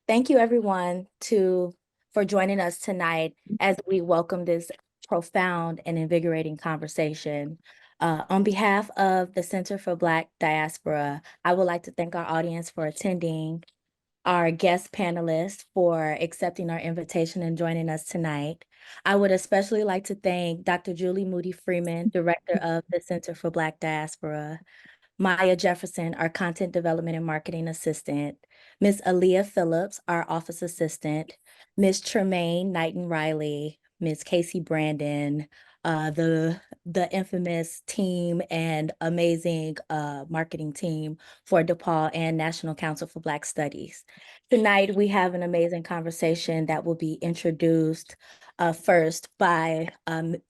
Thank you everyone for joining us tonight as we welcome this profound and invigorating conversation. On behalf of the Center for Black Diaspora, I would like to thank our audience for attending, our guest panelists for accepting our invitation and joining us tonight. I would especially like to thank Dr. Julie Moody Freeman, Director of the Center for Black Diaspora, Maya Jefferson, our Content Development and Marketing Assistant, Ms. Aaliyah Phillips, our Office Assistant, Ms. Tremaine Knighton-Riley, Ms. Casey Brandon, the infamous team and amazing marketing team for DePaul and National Council for Black Studies. Tonight, we have an amazing conversation that will be introduced first by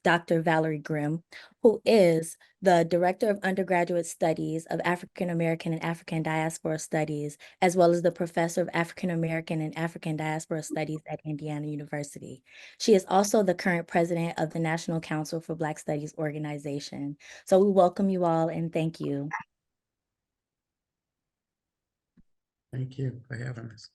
Dr. Valerie Grimm, who is the Director of Undergraduate Studies of African American and African Diaspora Studies, as well as the Professor of African American and African Diaspora Studies at Indiana University. She is also the current president of the National Council for Black Studies organization. So we welcome you all and thank you. Thank you for having us.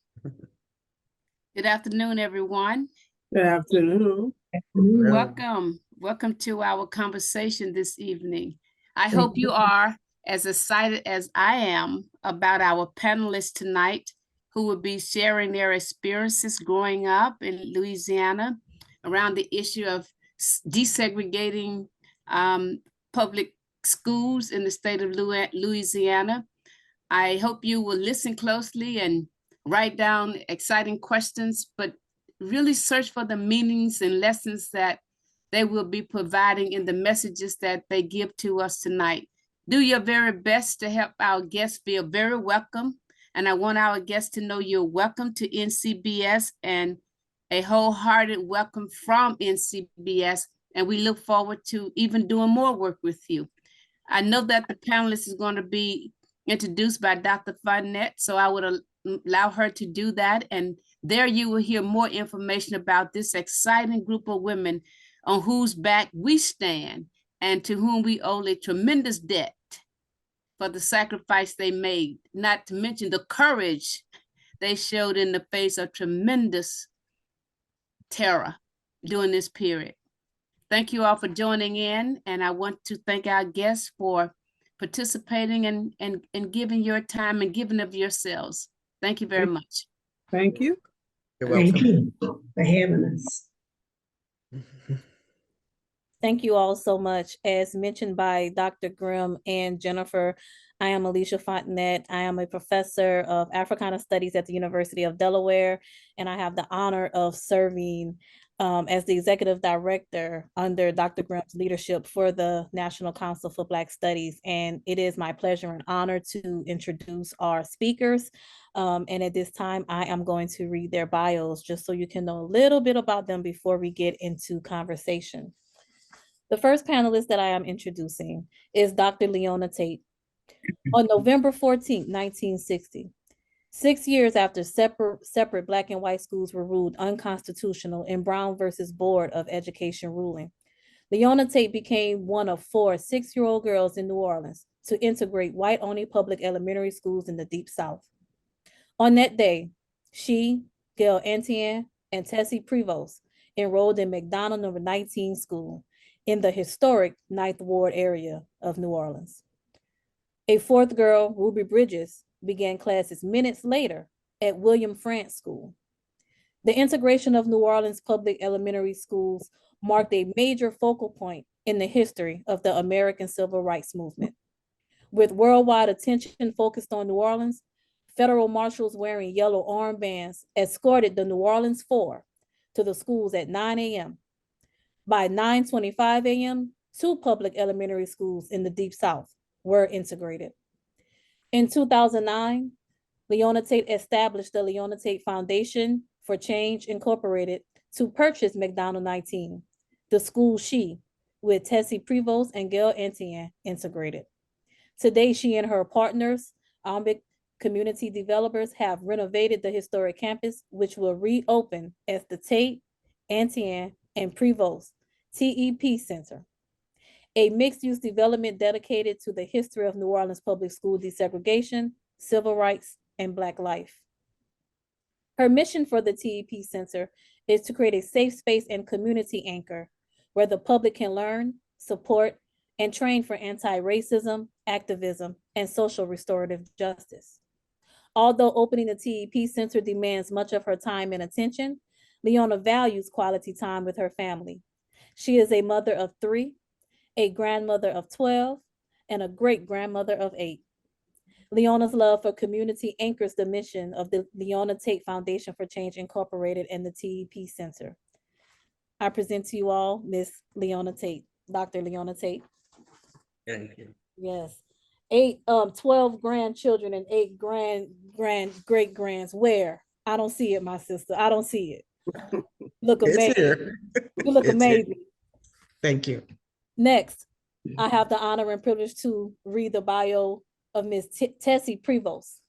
Good afternoon, everyone. Good afternoon. Welcome. Welcome to our conversation this evening. I hope you are as excited as I am about our panelists tonight who will be sharing their experiences growing up in Louisiana around the issue of desegregating public schools in the state of Louisiana. I hope you will listen closely and write down exciting questions, but really search for the meanings and lessons that they will be providing in the messages that they give to us tonight. Do your very best to help our guests feel very welcome. And I want our guests to know you're welcome to NCBS and a wholehearted welcome from NCBS. And we look forward to even doing more work with you. I know that the panelist is going to be introduced by Dr. Fontnette, so I would allow her to do that. And there you will hear more information about this exciting group of women on whose back we stand and to whom we owe a tremendous debt for the sacrifice they made, not to mention the courage they showed in the face of tremendous terror during this period. Thank you all for joining in, and I want to thank our guests for participating and giving your time and giving of yourselves. Thank you very much. Thank you. You're welcome. Thank you for having us. Thank you all so much. As mentioned by Dr. Grimm and Jennifer, I am Alicia Fontnette. I am a professor of Africana Studies at the University of Delaware, and I have the honor of serving as the executive director under Dr. Grimm's leadership for the National Council for Black Studies. And it is my pleasure and honor to introduce our speakers. And at this time, I am going to read their bios just so you can know a little bit about them before we get into conversation. The first panelist that I am introducing is Dr. Leona Tate. On November 14, 1960, 6 years after separate Black and white schools were ruled unconstitutional in Brown versus Board of Education ruling, Leona Tate became one of 4 6-year-old girls in New Orleans to integrate white-only public elementary schools in the Deep South. On that day, she, Gail Etienne, and Tessie Prevost enrolled in McDonogh No. 19 school in the historic 9th Ward area of New Orleans. A 4th girl, Ruby Bridges, began classes minutes later at William Frantz School. The integration of New Orleans public elementary schools marked a major focal point in the history of the American Civil Rights Movement. With worldwide attention focused on New Orleans, federal marshals wearing yellow armbands escorted the New Orleans 4 to the schools at 9 a.m. By 9:25 a.m., 2 public elementary schools in the Deep South were integrated. In 2009, Leona Tate established the Leona Tate Foundation for Change Incorporated to purchase McDonogh 19, the school she, with Tessie Prevost and Gail Etienne, integrated. Today, she and her partners, Ambic community developers, have renovated the historic campus, which will reopen as the Tate, Etienne, and Prevost TEP Center, a mixed-use development dedicated to the history of New Orleans public school desegregation, civil rights, and Black life. Her mission for the TEP Center is to create a safe space and community anchor where the public can learn, support, and train for anti-racism, activism, and social restorative justice. Although opening the TEP Center demands much of her time and attention, Leona values quality time with her family. She is a mother of 3, a grandmother of 12, and a great-grandmother of 8. Leona's love for community anchors the mission of the Leona Tate Foundation for Change Incorporated and the TEP Center. I present to you all Miss Leona Tate, Dr. Leona Tate. Thank you. Yes. 12 grandchildren and 8 great grands. Where? I don't see it, my sister. I don't see it. Look It's amazing. here. You look It's here. amazing. Thank you. Next, I have the honor and privilege to read the bio of Ms. Tessie Prevost.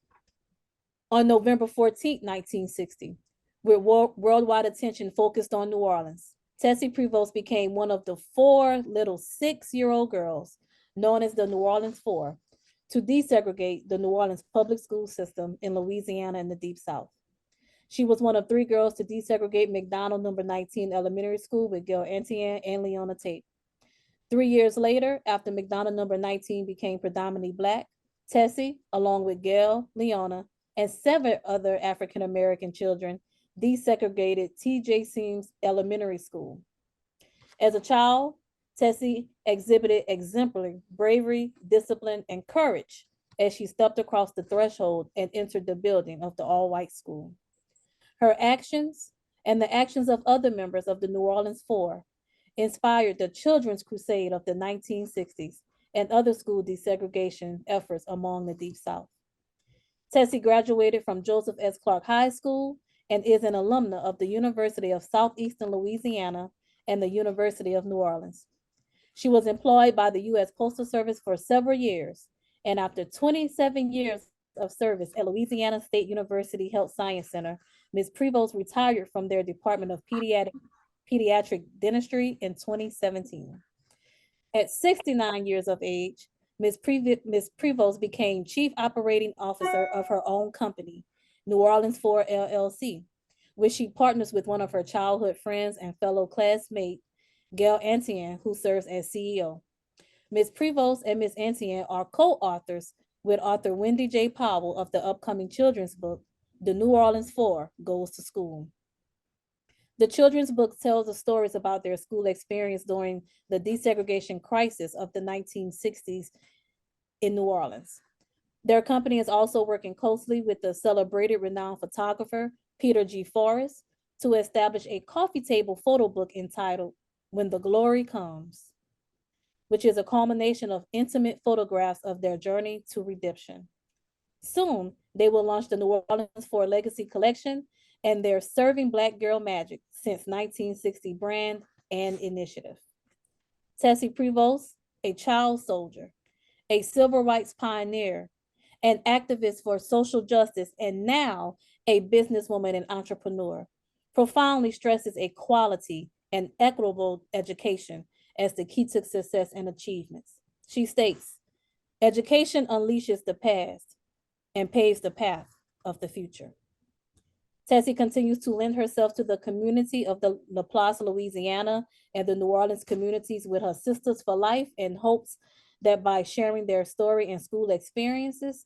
On November 14, 1960, with worldwide attention focused on New Orleans, Tessie Prevost became one of the 4 little 6-year-old girls known as the New Orleans Four to desegregate the New Orleans public school system in Louisiana and the Deep South. She was one of 3 girls to desegregate McDonogh No. 19 Elementary School with Gail Etienne and Leona Tate. 3 years later, after McDonogh No. 19 became predominantly Black, Tessie, along with Gail, Leona, and 7 other African-American children, desegregated T.J. Seams Elementary School. As a child, Tessie exhibited exemplary bravery, discipline, and courage as she stepped across the threshold and entered the building of the all-white school. Her actions and the actions of other members of the New Orleans Four inspired the Children's Crusade of the 1960s and other school desegregation efforts among the Deep South. Tessie graduated from Joseph S. Clark High School and is an alumna of the University of Southeastern Louisiana and the University of New Orleans. She was employed by the U.S. Postal Service for several years, and after 27 years of service at Louisiana State University Health Science Center, Ms. Prevost retired from their Department of Pediatric Dentistry in 2017. At 69 years of age, Ms. Prevost became Chief Operating Officer of her own company, New Orleans Four LLC, which she partners with one of her childhood friends and fellow classmate, Gail Etienne, who serves as CEO. Ms. Prevost and Ms. Etienne are co-authors with author Wendy J. Powell of the upcoming children's book, The New Orleans Four Goes to School. The children's book tells the stories about their school experience during the desegregation crisis of the 1960s in New Orleans. Their company is also working closely with the celebrated renowned photographer, Peter G. Forrest, to establish a coffee table photo book entitled When the Glory Comes, which is a culmination of intimate photographs of their journey to redemption. Soon, they will launch the New Orleans Four Legacy Collection and their Serving Black Girl Magic since 1960 brand and initiative. Tessie Prevost, a child soldier, a civil rights pioneer, an activist for social justice, and now a businesswoman and entrepreneur, profoundly stresses equality and equitable education as the key to success and achievements. She states, education unleashes the past and paves the path of the future. Tessie continues to lend herself to the community of the Laplace, Louisiana, and the New Orleans communities with her Sisters for Life and hopes that by sharing their story and school experiences,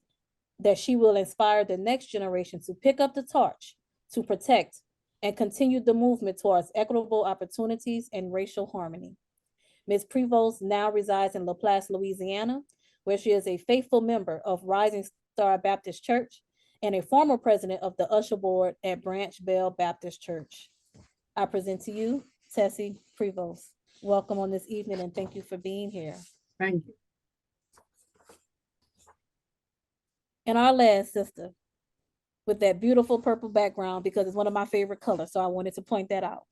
that she will inspire the next generation to pick up the torch, to protect, and continue the movement towards equitable opportunities and racial harmony. Ms. Prevost now resides in Laplace, Louisiana, where she is a faithful member of Rising Star Baptist Church and a former president of the usher board at Branch Bell Baptist Church. I present to you, Tessie Prevost. Welcome on this evening and thank you for being here. Thank you. And our last sister with that beautiful purple background, because it's one of my favorite colors, so I wanted to point that out.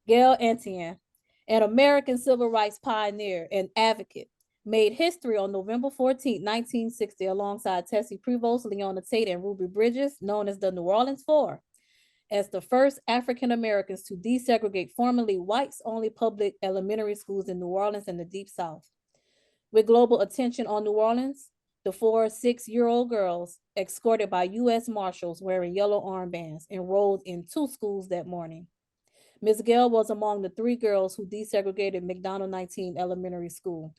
Gail Etienne, an American civil rights pioneer and advocate, made history on November 14, 1960, alongside Tessie Prevost, Leona Tate, and Ruby Bridges, known as the New Orleans Four, as the first African Americans to desegregate formerly whites-only public elementary schools in New Orleans and the Deep South. With global attention on New Orleans, The 4 6-year-old girls, escorted by U.S. Marshals wearing yellow armbands, enrolled in 2 schools that morning. Ms. Gail was among the 3 girls who desegregated McDonogh 19 Elementary School.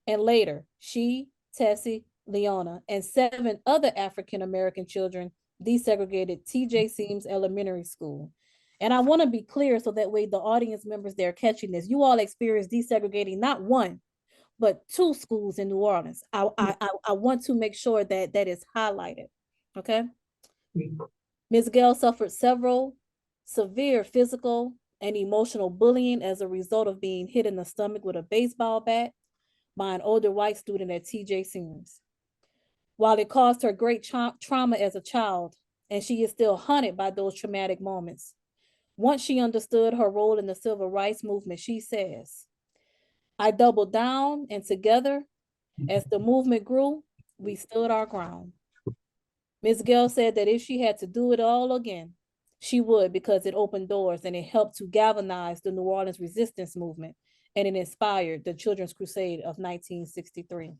And later, she, Tessie, Leona, and 7 other African-American children desegregated T.J. Seams Elementary School. And I want to be clear so that way the audience members, they're catching this. You all experienced desegregating not 1, but 2 schools in New Orleans. I want to make sure that that is highlighted, okay? Ms. Gail suffered several severe physical and emotional bullying as a result of being hit in the stomach with a baseball bat by an older white student at T.J. Seams. While it caused her great trauma as a child, and she is still haunted by those traumatic moments, once she understood her role in the civil rights movement, she says, "I doubled down, and together, as the movement grew, we stood our ground." Ms. Gail said that if she had to do it all again, she would, because it opened doors and it helped to galvanize the New Orleans resistance movement, and it inspired the Children's Crusade of 1963.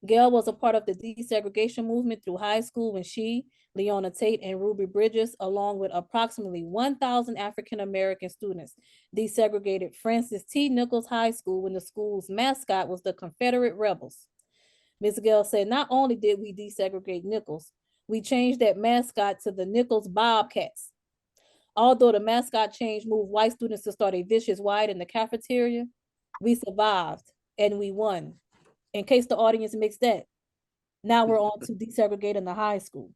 Gail was a part of the desegregation movement through high school when she, Leona Tate, and Ruby Bridges, along with approximately 1,000 African-American students, desegregated Francis T. Nichols High School when the school's mascot was the Confederate Rebels. Ms. Gail said, "Not only did we desegregate Nichols, we changed that mascot to the Nichols Bobcats. Although the mascot change moved white students to start a vicious riot in the cafeteria, we survived and we won." In case the audience mixed that, now we're on to desegregating the high school.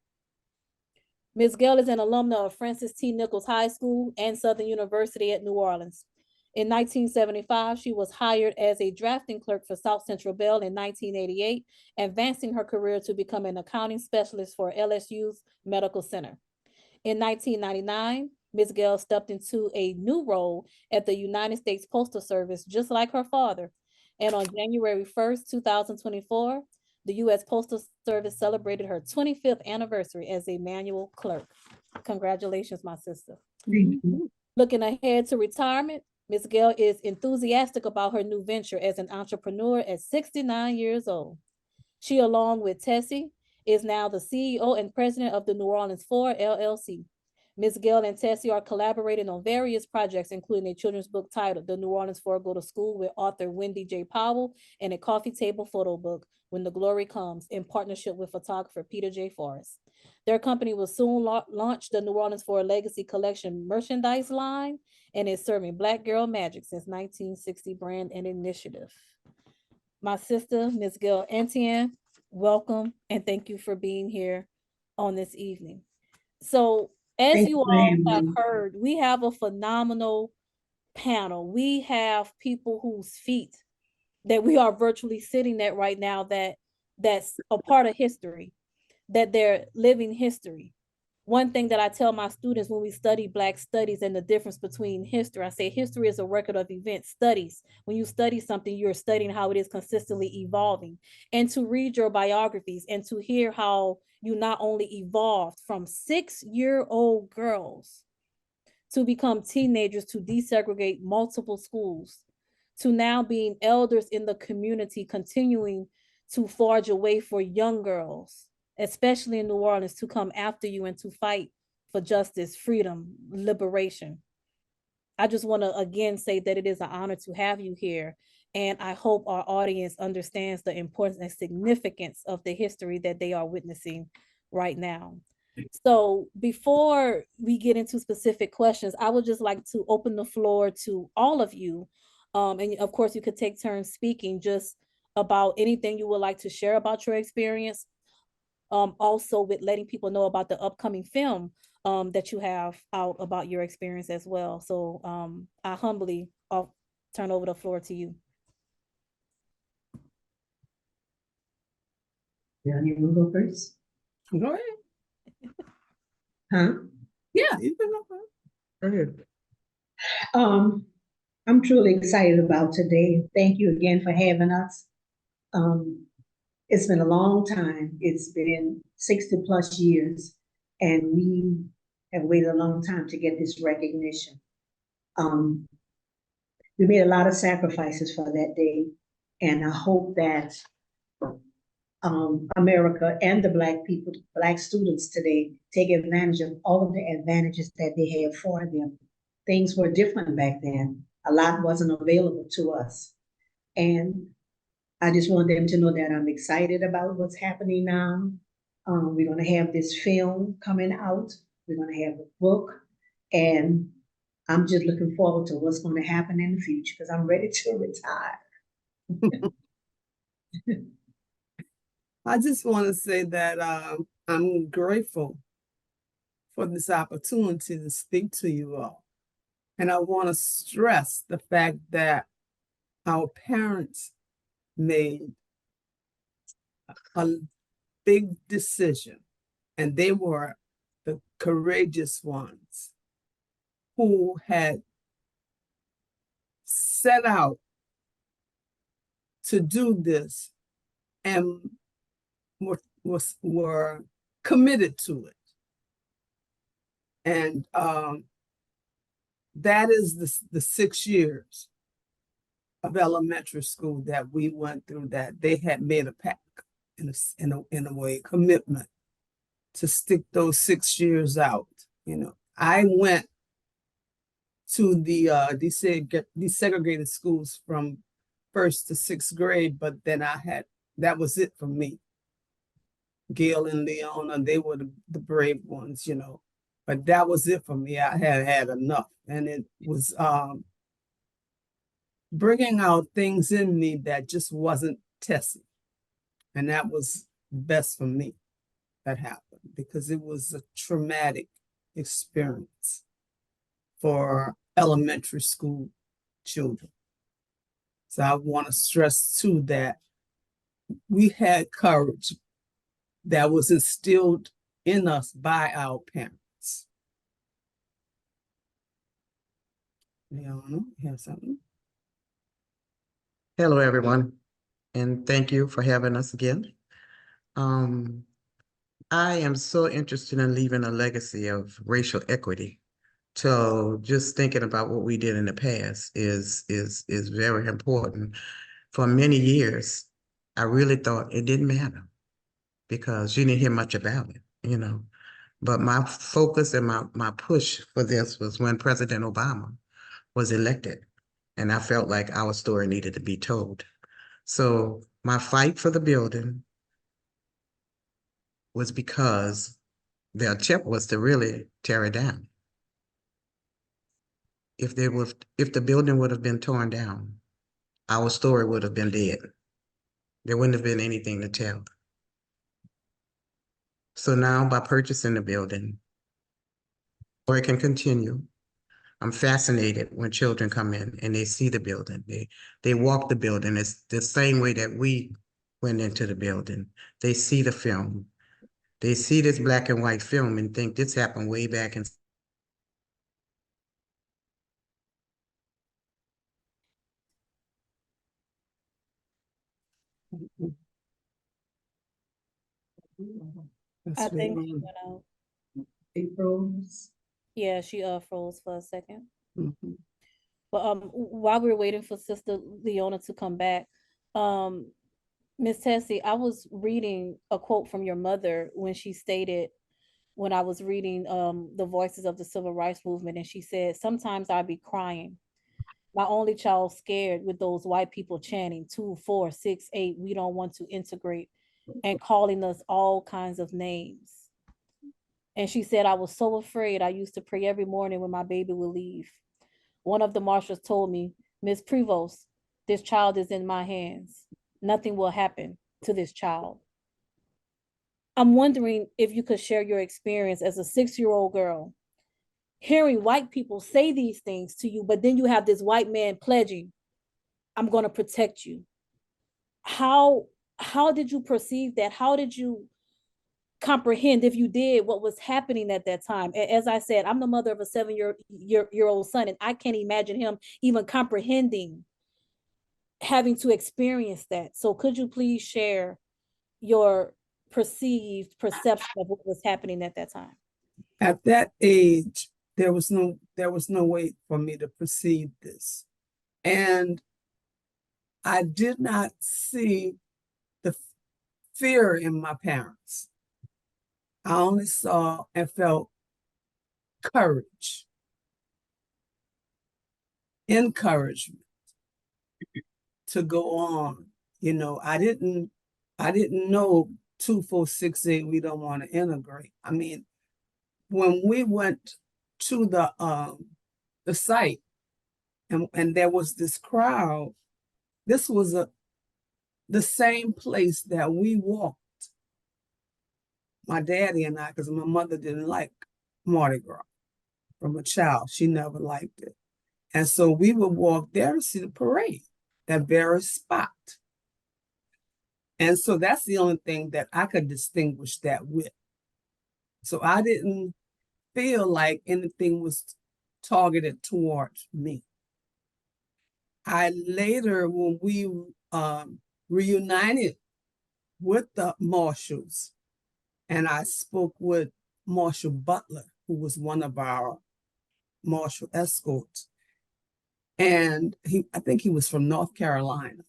Ms. Gail is an alumna of Francis T. Nichols High School and Southern University at New Orleans. In 1975, she was hired as a drafting clerk for South Central Bell in 1988, advancing her career to become an accounting specialist for LSU's Medical Center. In 1999, Ms. Gail stepped into a new role at the United States Postal Service, just like her father. And on January 1st, 2024, the U.S. Postal Service celebrated her 25th anniversary as a manual clerk. Congratulations, my sister. Looking ahead to retirement, Ms. Gail is enthusiastic about her new venture as an entrepreneur at 69 years old. She, along with Tessie, is now the CEO and president of the New Orleans 4 LLC. Ms. Gail and Tessie are collaborating on various projects, including a children's book titled The New Orleans 4 Go to School with author Wendy J. Powell, and a coffee table photo book, When the Glory Comes, in partnership with photographer Peter J. Forrest. Their company will soon launch the New Orleans 4 Legacy Collection merchandise line and is serving Black Girl Magic since 1960 brand and initiative. My sister, Ms. Gail Etienne, welcome and thank you for being here on this evening. So, as you all have heard, we have a phenomenal panel. We have people whose feet that we are virtually sitting at right now that's a part of history, that they're living history. One thing that I tell my students when we study Black studies and the difference between history, I say history is a record of events. Studies, when you study something, you're studying how it is consistently evolving. And to read your biographies and to hear how you not only evolved from 6-year-old girls to become teenagers, to desegregate multiple schools, to now being elders in the community, continuing to forge a way for young girls, especially in New Orleans, to come after you and to fight for justice, freedom, liberation. I just want to again say that it is an honor to have you here. And I hope our audience understands the importance and significance of the history that they are witnessing right now. So before we get into specific questions, I would just like to open the floor to all of you. And of course, you could take turns speaking just about anything you would like to share about your experience. Also with letting people know about the upcoming film that you have out about your experience as well. So I'll turn over the floor to you. Yeah, you will go first? Go ahead. Huh? Yeah, you can go first. Go ahead. I'm truly excited about today. Thank you again for having us. It's been a long time. It's been 60 plus years, and we have waited a long time to get this recognition. We made a lot of sacrifices for that day, and I hope that America and the Black people, Black students today take advantage of all of the advantages that they have for them. Things were different back then. A lot wasn't available to us. And I just want them to know that I'm excited about what's happening now. We're going to have this film coming out. We're going to have a book. And I'm just looking forward to what's going to happen in the future because I'm ready to retire. I just want to say that I'm grateful for this opportunity to speak to you all. And I want to stress the fact that our parents made a big decision, and they were the courageous ones who had set out to do this and were committed to it. And that is the 6 years of elementary school that we went through, that they had made a pact, in a way, commitment to stick those 6 years out. You know, I went to the desegregated schools from 1st to 6th grade, but then that was it for me. Gail and Leona, they were the brave ones, you know, but that was it for me. I had enough, and it was bringing out things in me that just wasn't Tessie, and that was best for me that happened, because it was a traumatic experience for elementary school children. So I want to stress too that we had courage that was instilled in us by our parents. Leona, you have something? Hello, everyone, and thank you for having us again. I am so interested in leaving a legacy of racial equity. So just thinking about what we did in the past is very important. For many years, I really thought it didn't matter because you didn't hear much about it, you know. But my focus and my push for this was when President Obama was elected, and I felt like our story needed to be told. So my fight for the building was because their attempt was to really tear it down. If the building would have been torn down, our story would have been dead. There wouldn't have been anything to tell. So now by purchasing the building, story can continue. I'm fascinated when children come in and they see the building. They walk the building. It's the same way that we went into the building. They see the film. They see this black and white film and think this happened way back in. I think she went out. April. Yeah, she froze for a second. Mhm. But while we were waiting for Sister Leona to come back, Miss Tessie, I was reading a quote from your mother when she stated, when I was reading the Voices of the Civil Rights Movement, and she said, "Sometimes I'd be crying. My only child scared with those white people chanting 2, 4, 6, 8, we don't want to integrate, and calling us all kinds of names." And she said, "I was so afraid. I used to pray every morning when my baby would leave. One of the marshals told me, 'Miss Prevost, this child is in my hands. Nothing will happen to this child.'" I'm wondering if you could share your experience as a 6-year-old girl, hearing white people say these things to you, but then you have this white man pledging, "I'm going to protect you." How did you perceive that? How did you comprehend, if you did, what was happening at that time? As I said, I'm the mother of a 7-year-old son, and I can't imagine him even comprehending having to experience that. So could you please share your perceived perception of what was happening at that time? At that age, there was no way for me to perceive this. And I did not see the fear in my parents. I only saw and felt courage, encouragement to go on. You know, I didn't know 2468, we don't want to integrate. I mean, when we went to the site and there was this crowd, this was the same place that we walked, my daddy and I, because my mother didn't like Mardi Gras from a child. She never liked it. And so we would walk there to see the parade, that very spot. And so that's the only thing that I could distinguish that with. So I didn't feel like anything was targeted towards me. I later, when we reunited with the marshals, and I spoke with Marshal Butler, who was one of our marshal escorts, and I think he was from North Carolina.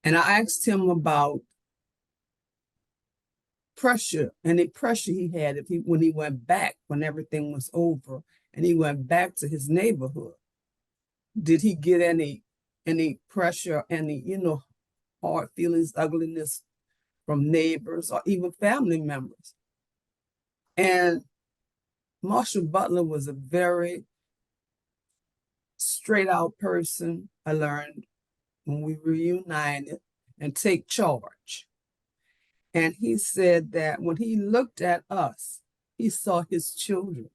And I asked him about pressure, any pressure he had when he went back, when everything was over, and he went back to his neighborhood. Did he get any pressure, any, hard feelings, ugliness from neighbors or even family members? And Marshal Butler was a very straight out person, I learned, when we reunited, and take charge. And he said that when he looked at us, he saw his children,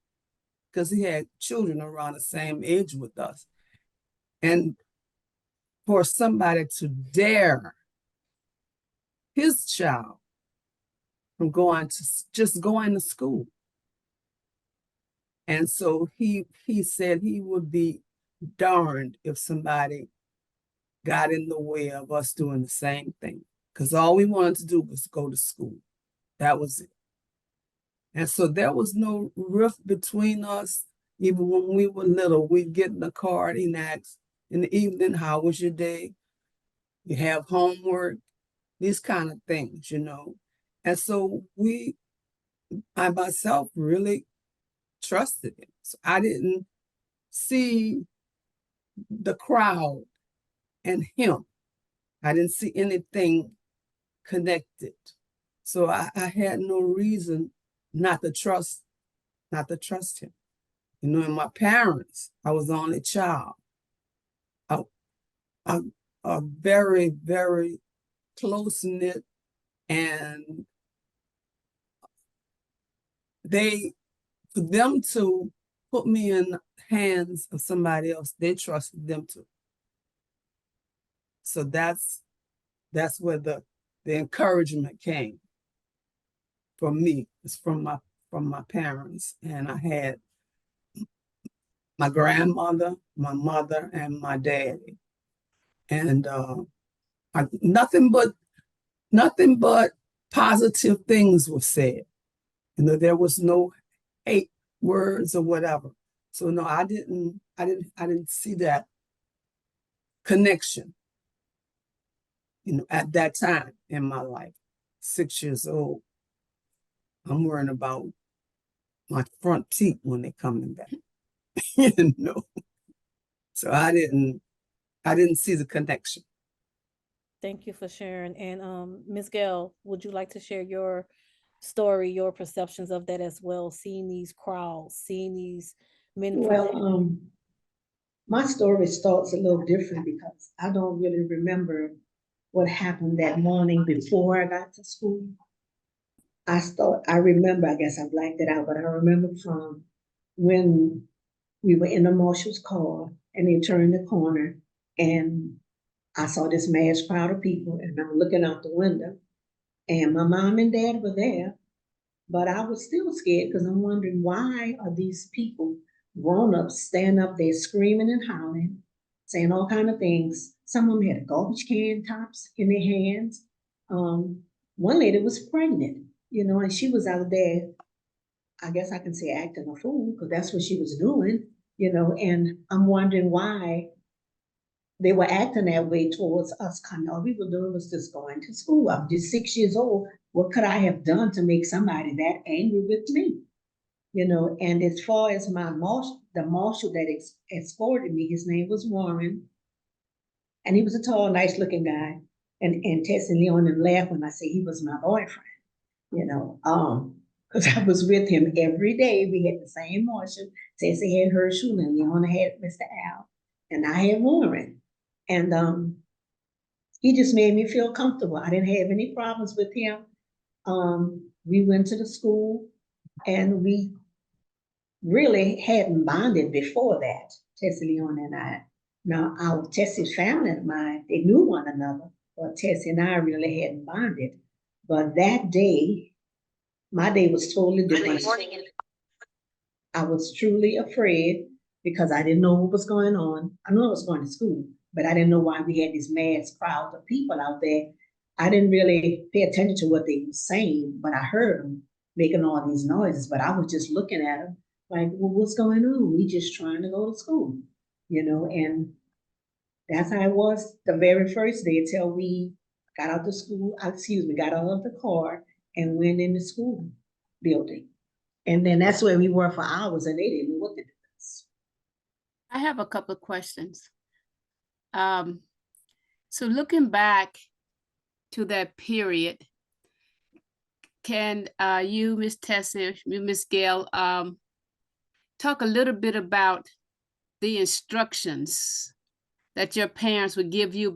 because he had children around the same age with us. And for somebody to dare his child from going to school. And so he said he would be darned if somebody got in the way of us doing the same thing, because all we wanted to do was go to school. That was it. And so there was no rift between us. Even when we were little, we'd get in the car and ask in the evening, how was your day? You have homework, these kind of things, And so I myself really trusted him. So I didn't see the crowd and him. I didn't see anything connected. So I had no reason not to trust him. And my parents, I was the only child. A very, very close-knit, and for them to put me in the hands of somebody else, they trusted them too. So that's where the encouragement came from me. It's from my parents. And I had my grandmother, my mother, and my daddy. And nothing but positive things were said. There was no hate words or whatever. So no, I didn't see that connection, at that time in my life. 6 years old, I'm worrying about my front teeth when they're coming back. So I didn't see the connection. Thank you for sharing. And Ms. Gail, would you like to share your story, your perceptions of that as well, seeing these crowds, seeing these men? Well, my story starts a little different because I don't really remember what happened that morning before I got to school. I remember, I guess I blacked it out, but I remember from when we were in the marshal's car and they turned the corner and I saw this mass crowd of people, and I'm looking out the window, and my mom and dad were there, but I was still scared because I'm wondering, why are these people, grown-ups, standing up there screaming and howling, saying all kinds of things. Some of them had garbage can tops in their hands. One lady was pregnant, and she was out there, I guess I can say, acting a fool, because that's what she was doing, and I'm wondering why they were acting that way towards us. All we were doing was just going to school. I'm just 6 years old. What could I have done to make somebody that angry with me? You know, and as far as my marshal, the marshal that escorted me, his name was Warren. And he was a tall, nice looking guy. And Tessie and Leona laughed when I say he was my boyfriend, you know, because I was with him every day. We had the same marshal. Tessie had Herschel and Leona had Mr. Al, and I had Warren. And he just made me feel comfortable. I didn't have any problems with him. We went to the school and we really hadn't bonded before that, Tessie, Leona, and I. Now, our Tessie's family and mine, they knew one another, but Tessie and I really hadn't bonded. But that day, my day was totally different. I was truly afraid because I didn't know what was going on. I knew I was going to school, but I didn't know why we had this mass crowd of people out there. I didn't really pay attention to what they were saying, but I heard them making all these noises, but I was just looking at them like, well, what's going on? We just trying to go to school, you know, and that's how it was the very first day until we got out of school, got out of the car and went in the school building. And then that's where we were for hours and they didn't know what to do. I have a couple of questions. So looking back to that period, can you, Ms. Tessie, Ms. Gail, talk a little bit about the instructions that your parents would give you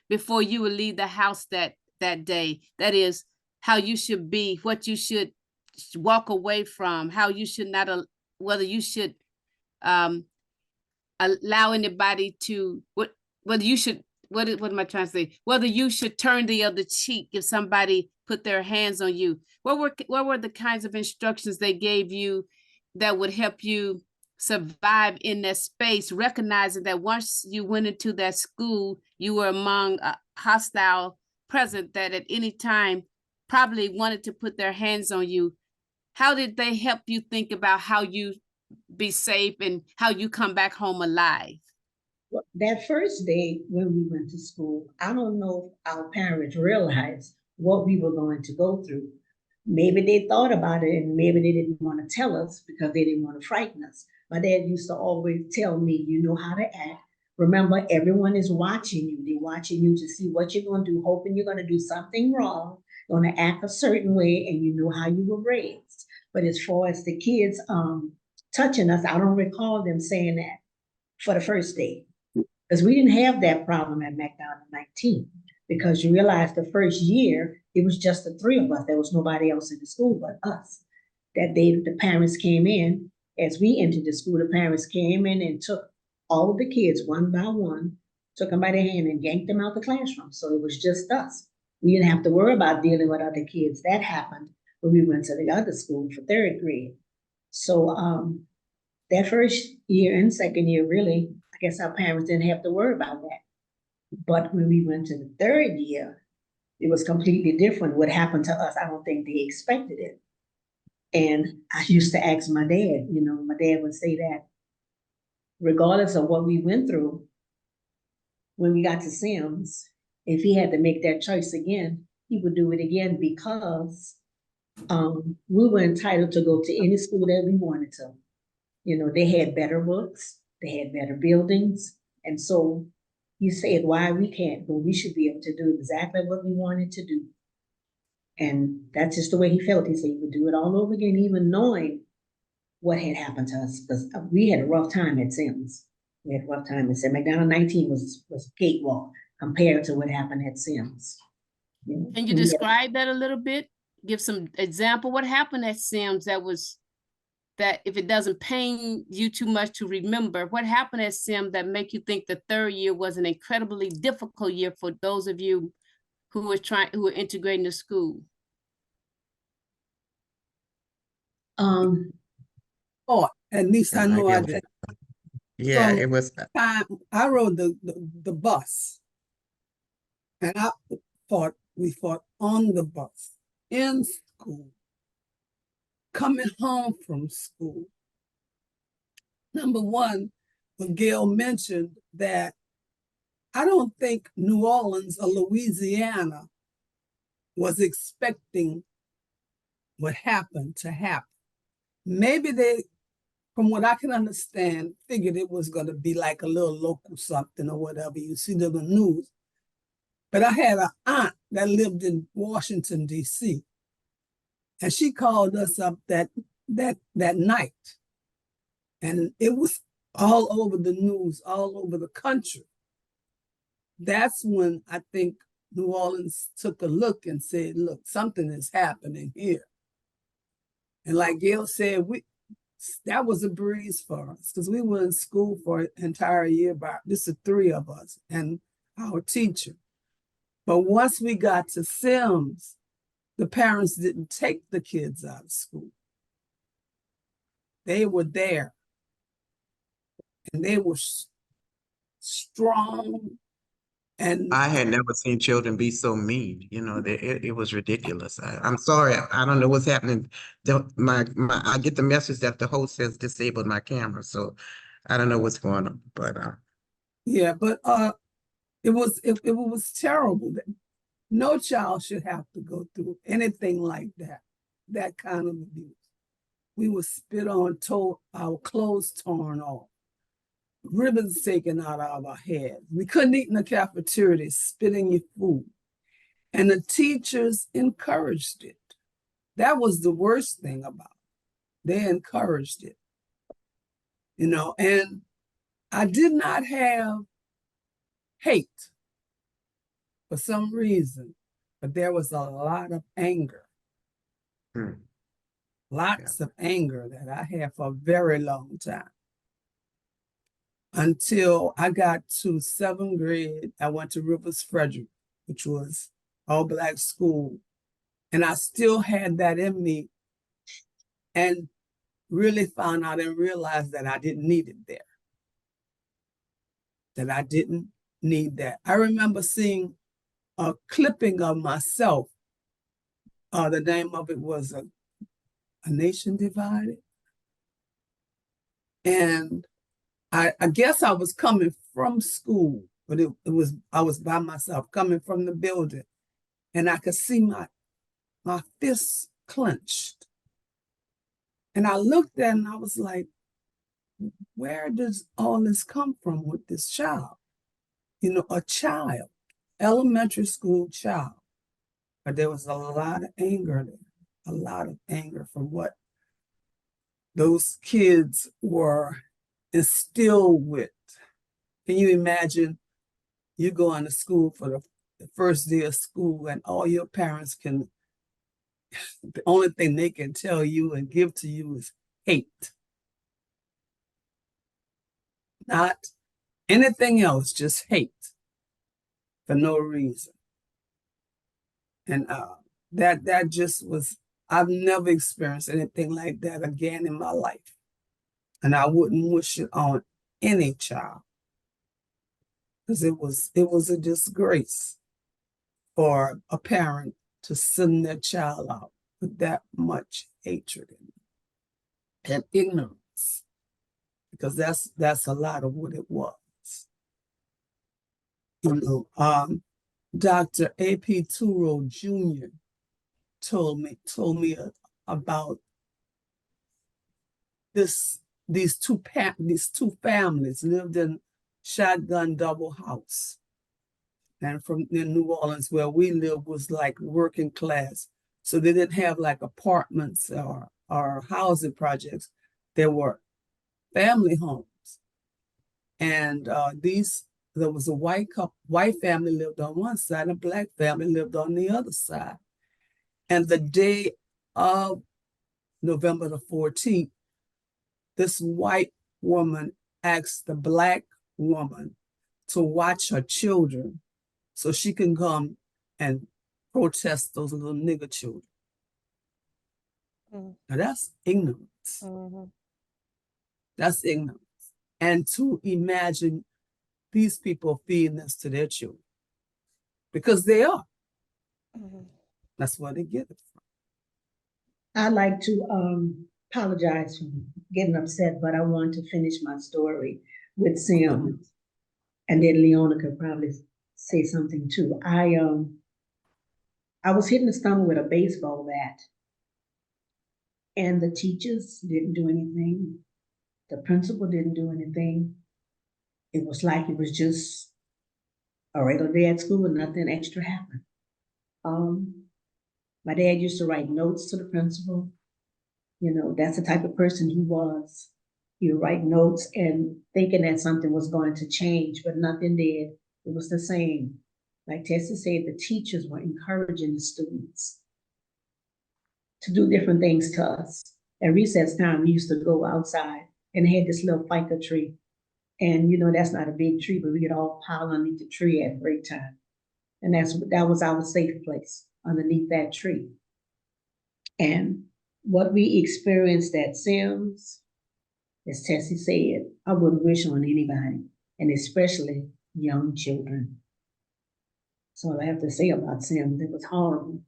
before you would leave the house that day? That is, how you should be, what you should walk away from, how you should not, whether you should allow anybody to, whether you should, what am I trying to say? Whether you should turn the other cheek if somebody put their hands on you. What were the kinds of instructions they gave you that would help you survive in that space, recognizing that once you went into that school, you were among a hostile presence that at any time probably wanted to put their hands on you? How did they help you think about how you be safe and how you come back home alive? Well, that first day when we went to school, I don't know if our parents realized what we were going to go through. Maybe they thought about it and maybe they didn't want to tell us because they didn't want to frighten us. My dad used to always tell me, you know how to act. Remember, everyone is watching you. They're watching you to see what you're going to do, hoping you're going to do something wrong, going to act a certain way, and you know how you were raised. But as far as the kids touching us, I don't recall them saying that for the first day. Because we didn't have that problem at McDonogh 19. Because you realize the first year, it was just the three of us. There was nobody else in the school but us. That day, the parents came in. As we entered the school, the parents came in and took all of the kids one by one, took them by the hand and yanked them out the classroom. So it was just us. We didn't have to worry about dealing with other kids. That happened when we went to the other school for third grade. So that first year and second year, really, I guess our parents didn't have to worry about that. But when we went to the third year, it was completely different. What happened to us, I don't think they expected it. And I used to ask my dad, you know, my dad would say that regardless of what we went through, when we got to Sims, if he had to make that choice again, he would do it again because we were entitled to go to any school that we wanted to. You know, they had better books, they had better buildings. And so he said, why we can't, but we should be able to do exactly what we wanted to do. And that's just the way he felt. He said he would do it all over again, even knowing what had happened to us, because we had a rough time at Sims. We had a rough time at Sims. McDonogh 19 was a cakewalk compared to what happened at Sims. You know, can you describe that a little bit? Give some example. What happened at Sims that if it doesn't pain you too much to remember, what happened at Sims that make you think the third year was an incredibly difficult year for those of you who were integrating the school? Oh, at least I know I did. Yeah, From it was. I rode the bus, and we fought on the bus, in school, coming home from school. Number one, when Gail mentioned that I don't think New Orleans or Louisiana was expecting what happened to happen. Maybe they, from what I can understand, figured it was going to be like a little local something or whatever. You see the news. But I had an aunt that lived in Washington, D.C., and she called us up that night. And it was all over the news, all over the country. That's when I think New Orleans took a look and said, look, something is happening here. And like Gail said, that was a breeze for us because we were in school for an entire year. This is 3 of us and our teacher. But once we got to Sims, the parents didn't take the kids out of school. They were there. And they were strong. And I had never seen children be so mean. You know, it was ridiculous. I'm sorry. I don't know what's happening. I get the message that the host has disabled my camera, so I don't know what's going on. But yeah, but it was terrible. No child should have to go through anything like that kind of abuse. We were spit on, our clothes torn off, ribbons taken out of our heads. We couldn't eat in the cafeteria, spitting your food. And the teachers encouraged it. That was the worst thing about it. They encouraged it. You know, and I did not have hate for some reason, but there was a lot of anger. Lots of anger that I had for a very long time. Until I got to 7th grade, I went to Rivers Frederick, which was all Black school. And I still had that in me and really found out and realized that I didn't need it there. That I didn't need that. I remember seeing a clipping of myself. The name of it was A Nation Divided. And I guess I was coming from school, but I was by myself coming from the building, and I could see my fists clenched. And I looked at it and I was like, where does all this come from with this child? You know, a child, elementary school child. But there was a lot of anger there, a lot of anger from what those kids were instilled with. Can you imagine you going to school for the first day of school and all your parents the only thing they can tell you and give to you is hate. Not anything else, just hate for no reason. And that just was, I've never experienced anything like that again in my life. And I wouldn't wish it on any child. Because it was a disgrace for a parent to send their child out with that much hatred and ignorance. Because that's a lot of what it was. You know, Dr. A.P. Turo Jr. told me about these two families lived in shotgun double house. And in New Orleans, where we lived, was like working class. So they didn't have like apartments or housing projects. There were family homes. And there was a white family lived on one side, a Black family lived on the other side. And the day of November the 14th, this white woman asked the Black woman to watch her children so she can come and protest those little nigger children. Now that's ignorance. That's ignorance. And to imagine these people feeding this to their children, because they are. That's where they get it from. I'd like to apologize for getting upset, but I want to finish my story with Sims. And then Leona could probably say something too. I was hit in the stomach with a baseball bat. And the teachers didn't do anything. The principal didn't do anything. It was like it was just a regular day at school and nothing extra happened. My dad used to write notes to the principal. You know, that's the type of person he was. He would write notes and thinking that something was going to change, but nothing did. It was the same. Like Tessie said, the teachers were encouraging the students to do different things to us. At recess time, we used to go outside and had this little ficus tree. And you know, that's not a big tree, but we could all pile underneath the tree at break time. And that was our safe place, underneath that tree. And what we experienced at Sims, as Tessie said, I wouldn't wish on anybody, and especially young children. So I have to say about Sims, it was horrible.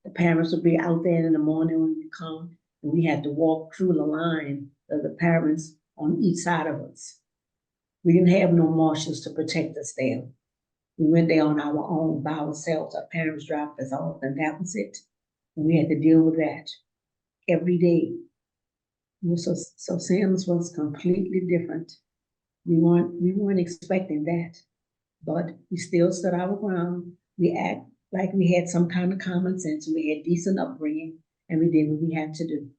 The parents would be out there in the morning when we come, and we had to walk through the line of the parents on each side of us. We didn't have no marshals to protect us there. We went there on our own by ourselves. Our parents dropped us off, and that was it. And we had to deal with that every day. So Sims was completely different. We weren't expecting that, but we still stood our ground. We act like we had some kind of common sense. We had decent upbringing, and we did what we had to do.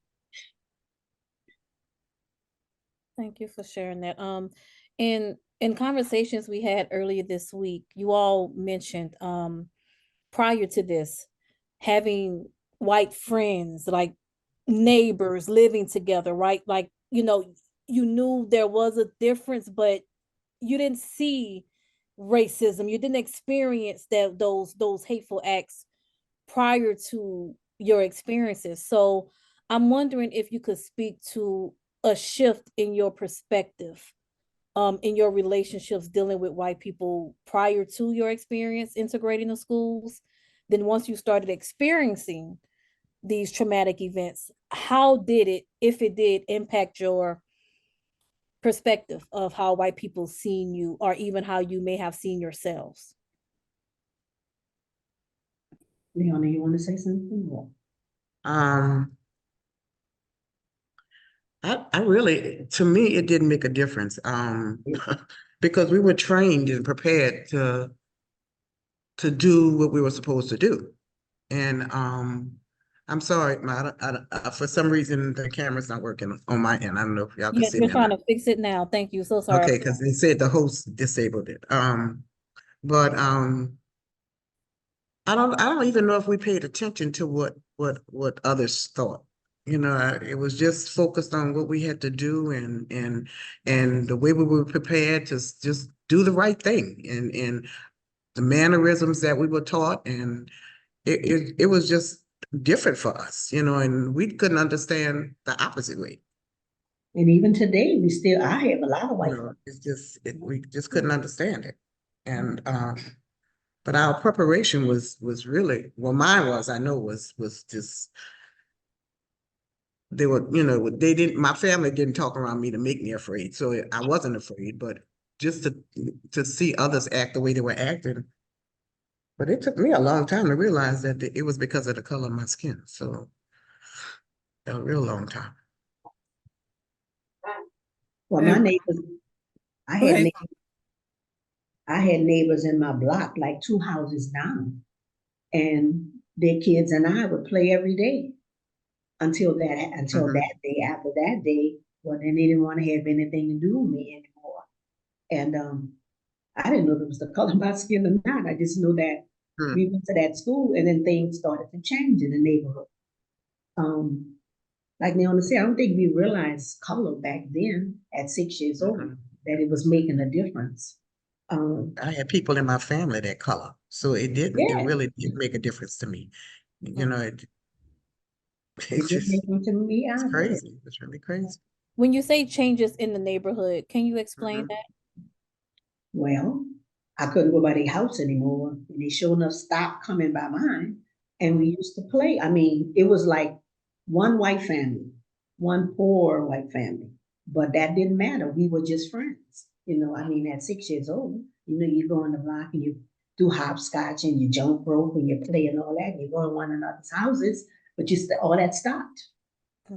Thank you for sharing that. In conversations we had earlier this week, you all mentioned prior to this, having white friends, like neighbors living together, right? Like, you know, you knew there was a difference, but you didn't see racism. You didn't experience those hateful acts prior to your experiences. So I'm wondering if you could speak to a shift in your perspective, in your relationships dealing with white people prior to your experience integrating the schools. Then once you started experiencing these traumatic events, how did it, if it did, impact your perspective of how white people seen you, or even how you may have seen yourselves? Leona, you want to say something more? I really, to me, it didn't make a difference. Because we were trained and prepared to do what we were supposed to do. And I'm sorry, for some reason the camera's not working on my end. I don't know if y'all can Yes, see we're me. trying to fix it now. Thank you. So sorry. Okay, because they said the host disabled it. But I don't even know if we paid attention to what others thought. You know, it was just focused on what we had to do and the way we were prepared to just do the right thing and the mannerisms that we were taught, and it was just different for us, you know, and we couldn't understand the opposite way. And even today, I have a lot of white You know, it's just we just couldn't understand it. And but our preparation was really, well, mine was, I know was just, they were, you know, my family didn't talk around me to make me afraid. So I wasn't afraid, but just to see others act the way they were acting. But it took me a long time to realize that it was because of the color of my skin. So a real long time. Well, my neighbors, I Go had ahead. neighbors, I had neighbors in my block, like 2 houses down, and their kids and I would play every day until that day. After that day, well, then they didn't want to have anything to do with me anymore. And I didn't know it was the color of my skin or not. I just knew that we went to that school, and then things started to change in the neighborhood. Like Leona said, I don't think we realized color back then at 6 years old, that it was making a difference. I had people in my family that color, so it really did make a difference to me. You know, it's just, it's crazy. It's really crazy. When you say changes in the neighborhood, can you explain that? Well, I couldn't go by their house anymore, and they sure enough stopped coming by mine. And we used to play. I mean, it was like one white family, one poor white family. But that didn't matter. We were just friends. You know, I mean, at 6 years old, you know, you go on the block and you do hopscotch and you jump rope and you play and all that. And you go in one another's houses, but all that stopped.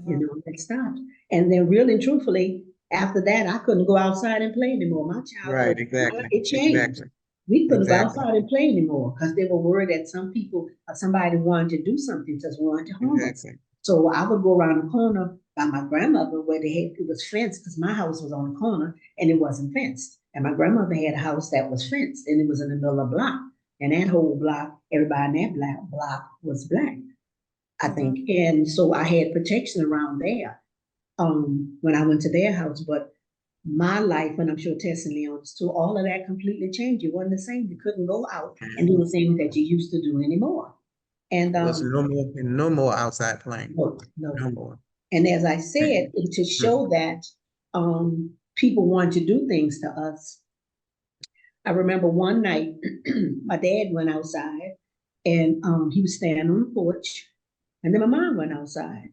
You know, that stopped. And then really and truthfully, after that, I couldn't go outside and play anymore. My childhood, Right, exactly. it changed. Exactly. We couldn't go Exactly. outside and play anymore because they were worried that some people, somebody wanted to do something, just wanted to harm us. Exactly. So I would go around the corner by my grandmother where it was fenced, because my house was on the corner and it wasn't fenced. And my grandmother had a house that was fenced and it was in the middle of the block. And that whole block, everybody in that block was black, I think. And so I had protection around there when I went to their house. But my life, and I'm sure Tess and Leona's too, all of that completely changed. You wasn't the same. You couldn't go out and do the things that you used to do anymore. And There's no more outside playing. no. No more. And as I said, to show that people want to do things to us. I remember one night, my dad went outside and he was standing on the porch. And then my mom went outside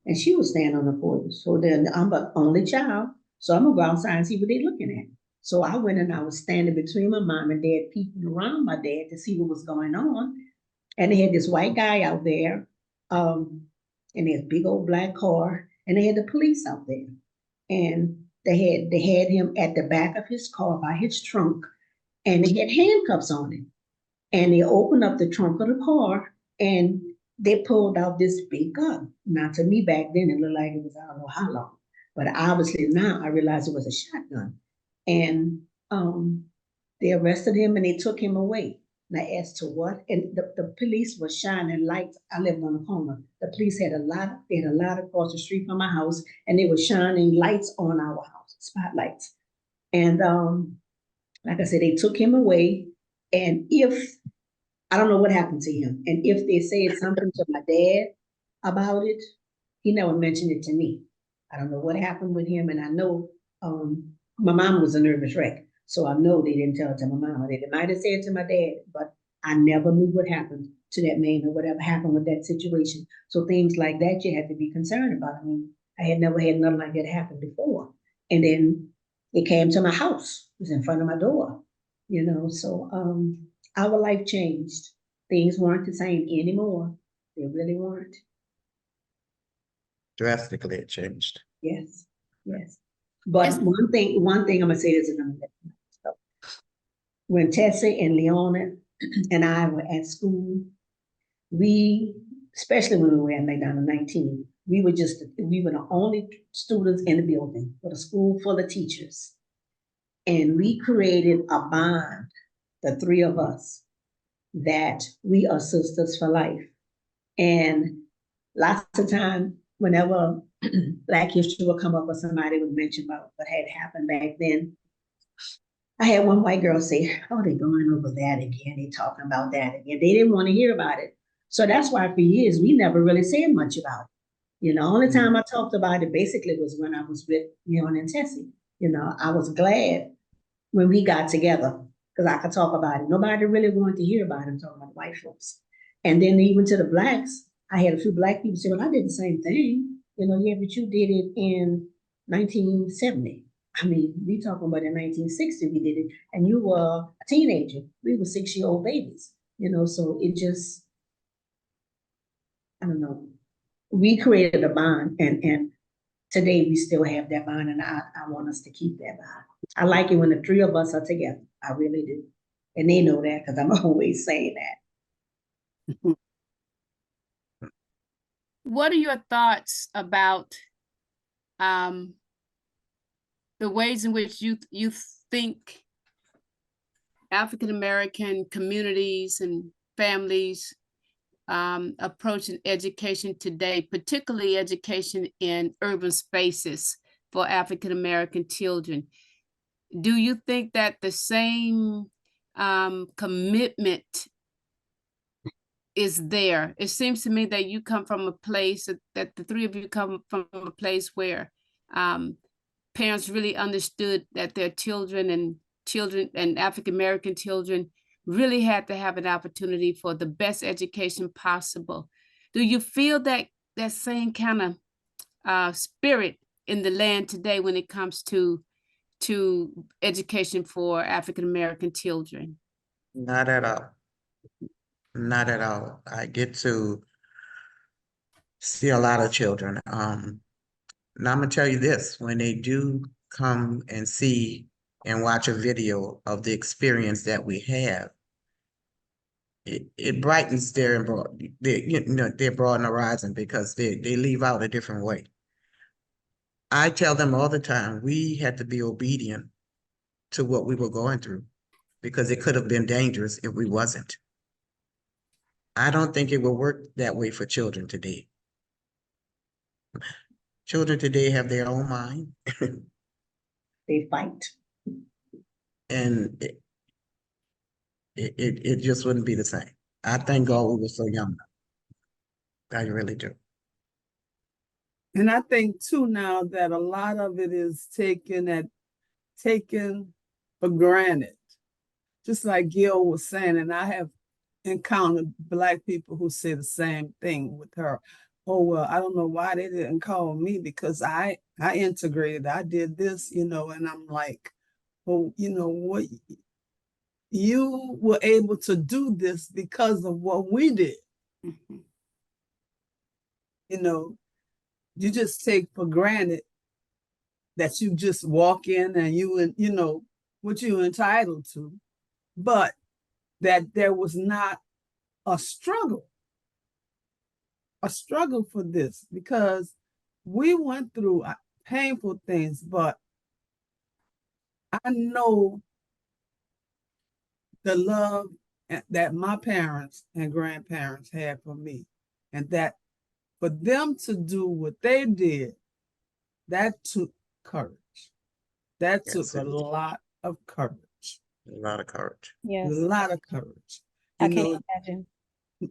and she was standing on the porch. So then I'm the only child. So I'm gonna go outside and see what they're looking at. So I went and I was standing between my mom and dad, peeping around my dad to see what was going on. And they had this white guy out there, and they had a big old black car, and they had the police out there. And they had him at the back of his car by his trunk, and they had handcuffs on him. And they opened up the trunk of the car and they pulled out this big gun. Now to me back then it looked like it was, I don't know how long, but obviously now I realized it was a shotgun. And they arrested him and they took him away. Now as to what, and the police was shining lights. I lived on the corner. The police had a lot across the street from my house, and they were shining lights on our house, spotlights. And like I said, they took him away. And I don't know what happened to him. And if they said something to my dad about it, he never mentioned it to me. I don't know what happened with him. And I know my mom was a nervous wreck. So I know they didn't tell it to my mom. They might have said it to my dad, but I never knew what happened to that man or whatever happened with that situation. So things like that you had to be concerned about. I mean, I had never had nothing like that happen before. And then it came to my house. It was in front of my door, you know. So our life changed. Things weren't the same anymore. They really weren't. Drastically, it changed. Yes, yes. But one thing I'm gonna say this, and I'm gonna let you know. When Tessie and Leona and I were at school, especially when we were at McDonogh 19, we were the only students in the building with a school full of teachers. And we created a bond, the three of us, that we are sisters for life. And lots of time, whenever Black history would come up or somebody would mention about what had happened back then, I had one white girl say, oh, they're going over that again. They're talking about that again. They didn't want to hear about it. So that's why for years, we never really said much about it. You know, only time I talked about it basically was when I was with Leona and Tessie. You know, I was glad when we got together because I could talk about it. Nobody really wanted to hear about it, talking about white folks. And then even to the Blacks, I had a few Black people say, well, I did the same thing. You know, yeah, but you did it in 1970. I mean, we talking about in 1960 we did it, and you were a teenager. We were 6-year-old babies, you know, so it just, I don't know. We created a bond, and today we still have that bond, and I want us to keep that bond. I like it when the three of us are together. I really do. And they know that because I'm always saying that. What are your thoughts about the ways in which you think African-American communities and families approaching education today, particularly education in urban spaces for African-American children? Do you think that the same commitment is there? It seems to me that you come from a place, that the three of you come from a place where parents really understood that their children and African-American children really had to have an opportunity for the best education possible. Do you feel that that same kind of spirit in the land today when it comes to education for African American children? Not at all. Not at all. I get to see a lot of children. Now I'm gonna tell you this, when they do come and see and watch a video of the experience that we have, it brightens their their broad horizon, because they leave out a different way. I tell them all the time, we had to be obedient to what we were going through, because it could have been dangerous if we wasn't. I don't think it will work that way for children today. Children today have their own mind, They fight. and it just wouldn't be the same. I thank God we were so young. I really do. And I think too now that a lot of it is taken for granted. Just like Gail was saying, and I have encountered Black people who say the same thing with her. Oh, well, I don't know why they didn't call me, because I integrated, I did this, and I'm like, well, what, you were able to do this because of what we did. Mhm. You just take for granted that you just walk in and what you're entitled to, but that there was not a struggle for this, because we went through painful things, but I know the love that my parents and grandparents had for me, and that for them to do what they did, that took courage. That Yes, took a it did. lot of courage. A lot of courage. A Yes, lot of courage. I can't imagine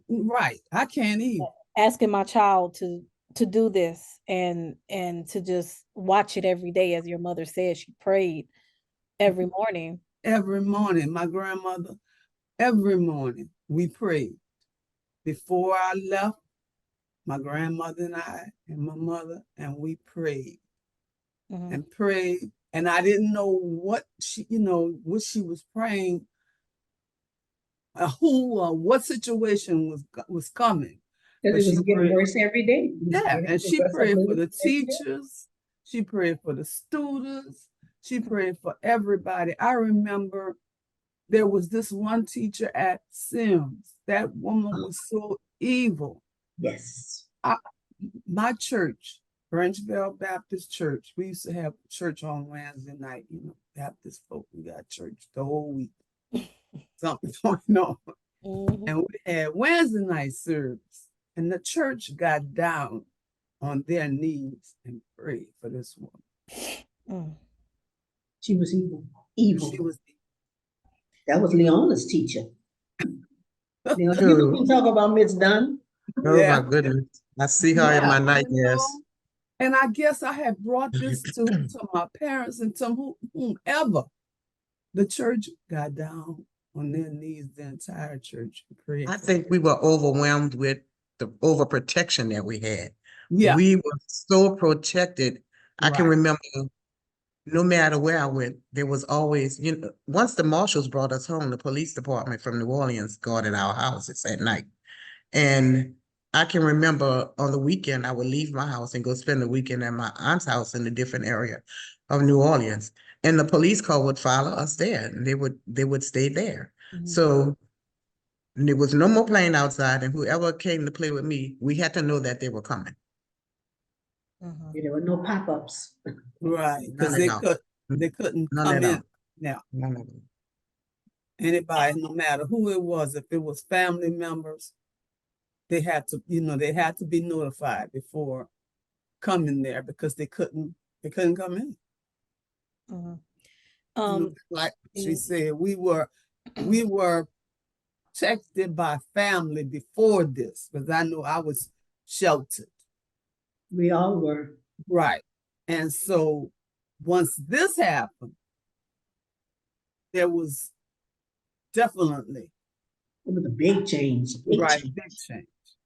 Right. I can't even. asking my child to do this and to just watch it every day. As your mother said, she prayed every morning. Every morning, my grandmother, every morning we prayed. Before I left, my grandmother and I and my mother, and we prayed Mhm. and prayed. And I didn't know what she was praying, who or what situation was coming. Because But it was she getting prayed. worse every day. Yeah, and she prayed for the teachers. teachers. She prayed for the students. She prayed for everybody. I remember there was this one teacher at Sims. That woman was so evil. Yes. My church, Branchville Baptist Church, we used to have church on Wednesday night. Baptist folk, we got church the whole week. Something going on. Mhm. And we had Wednesday night service. And the church got down on their knees and prayed for this woman. Mm. She was evil. Evil. She was That was Leona's teacher. You True. can talk about Miss Dunn. Oh my goodness. I see her in my nightmares. And I guess I had brought this to my parents and to whomever. The church got down on their knees, the entire church prayed. I think we were overwhelmed with the overprotection that we had. Yeah. We were so protected. I can Right. remember, no matter where I went, there was always, once the marshals brought us home, the police department from New Orleans guarded our houses at night. And I can remember on the weekend, I would leave my house and go spend the weekend at my aunt's house in a different area of New Orleans. And the police car would follow us there, and they would stay there. Mhm. So there was no more playing outside, and whoever came to play with me, we had to know that they were coming. Mhm. There were no pop-ups. Right. Because None at all. they couldn't None come at in. all. Now, None of them. anybody, no matter who it was, if it was family members, they had to be notified before coming there, because they couldn't come in. Mhm. Like she said, we were protected by family before this, because I know I was sheltered. We all were. Right. And so once this happened, there was definitely It was a big change.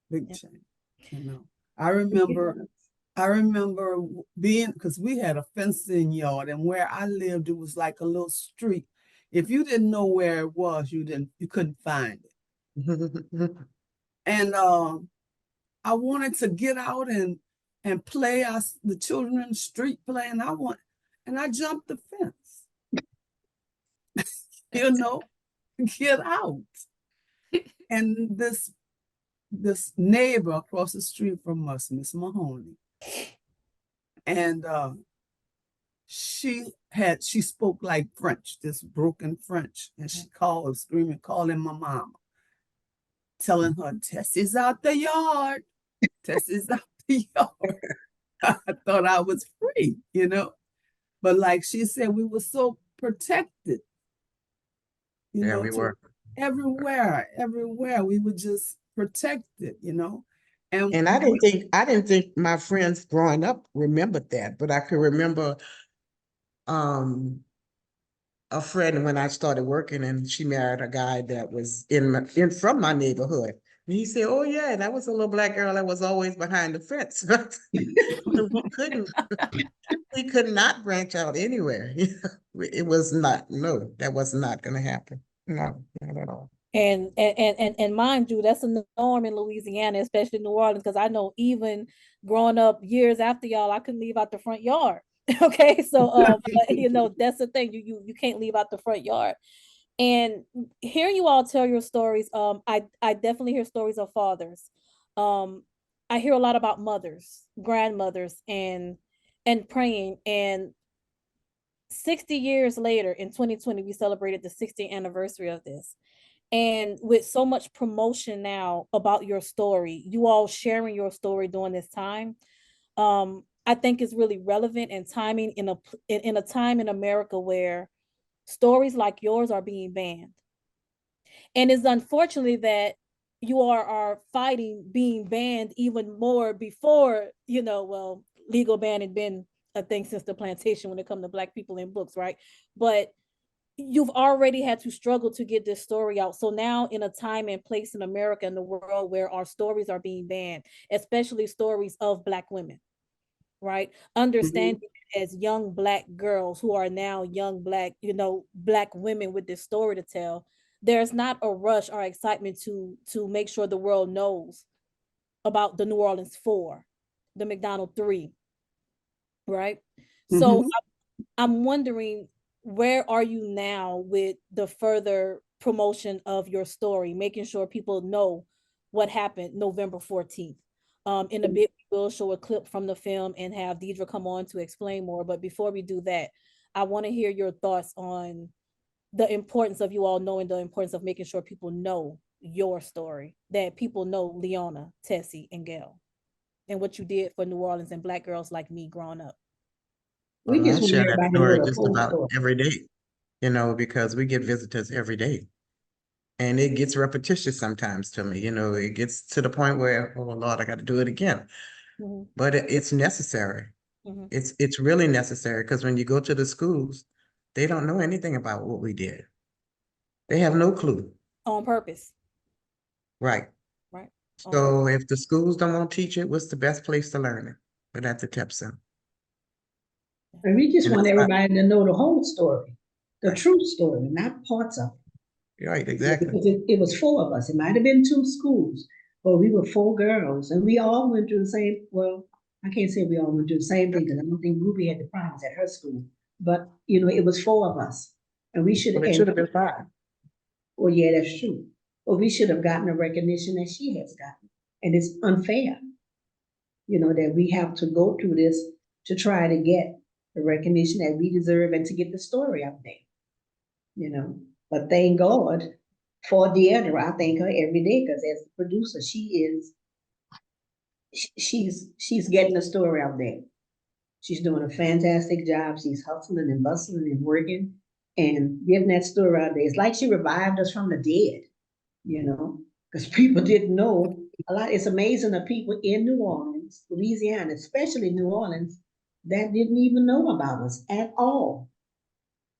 big change. I remember I remember being, because we had a fenced-in yard, and where I lived, it was like a little street. If you didn't know where it was, you couldn't find it. And I wanted to get out and play. The children in the street play, and I jumped the fence. You know, get out. And this neighbor across the street from us, Miss Mahoney, and she spoke like French, this broken French, and she called, screaming, calling my mama, telling her, Tessie's out the yard. Tessie's out the yard. I thought I was free, you know. But like she said, we were so protected. You Yeah, know, we were. everywhere we were just protected, you know. And I didn't think my friends growing up remembered that, but I could remember a friend when I started working, and she married a guy that was from my neighborhood. And he said, "Oh yeah, that was a little black girl that was always behind the fence." we could not branch out anywhere. It was not, no, that was not going to happen. No, not at all. And mind you, that's a norm in Louisiana, especially New Orleans, because I know even growing up years after y'all, I couldn't leave out the front yard. Okay, so you know, that's the thing. You can't leave out the front yard. And hearing you all tell your stories, I definitely hear stories of fathers. I hear a lot about mothers, grandmothers, and praying. And 60 years later, in 2020, we celebrated the 60th anniversary of this. And with so much promotion now about your story, you all sharing your story during this time, I think is really relevant and timing in a time in America where stories like yours are being banned. And it's unfortunately that you are fighting being banned even more before, you know, well, legal ban had been a thing since the plantation when it comes to Black people in books, right? But you've already had to struggle to get this story out. So now in a time and place in America and the world where our stories are being banned, especially stories of Black women, right? Understanding as young Black girls who are now young Black, you know, Black women with this story to tell, there's not a rush or excitement to make sure the world knows about the New Orleans Four, the McDonogh Three, right? So I'm wondering, where are you now with the further promotion of your story, making sure people know what happened November 14th? In a bit, we'll show a clip from the film and have Deidre come on to explain more. But before we do that, I want to hear your thoughts on the importance of you all knowing the importance of making sure people know your story, that people know Leona, Tessie, and Gail, and what you did for New Orleans and Black girls like me growing up. We Well, I just want share that everybody to story know the just whole about story. every day, you know, because we get visitors every day. And it gets repetitious sometimes to me, you know, it gets to the point where, oh Lord, I got to do it again. But it's necessary. It's really necessary, because when you go to the schools, they don't know anything about what we did. They have no clue. On purpose. Right. Right. So if the schools don't want to teach it, what's the best place to learn it? But at the TEP Center. And we just And want it's not- everybody to know the whole story, the true story, not parts of it. Right, exactly. Because it was 4 of us. It might have been 2 schools, but we were 4 girls, and we all went through the same. Well, I can't say we all went through the same thing, because I don't think Ruby had the problems at her school. But you know, it was 4 of us, and we should. Well, it should have been 5. Well, yeah, that's true. But we should have gotten the recognition that she has gotten, and it's unfair. You know, that we have to go through this to try to get the recognition that we deserve and to get the story out there. You know, but thank God for Deidre. I thank her every day, because as the producer, she's getting the story out there. She's doing a fantastic job. She's hustling and bustling and working and getting that story out there. It's like she revived us from the dead, you know, because people didn't know a lot. It's amazing the people in New Orleans, Louisiana, especially New Orleans, that didn't even know about us at all.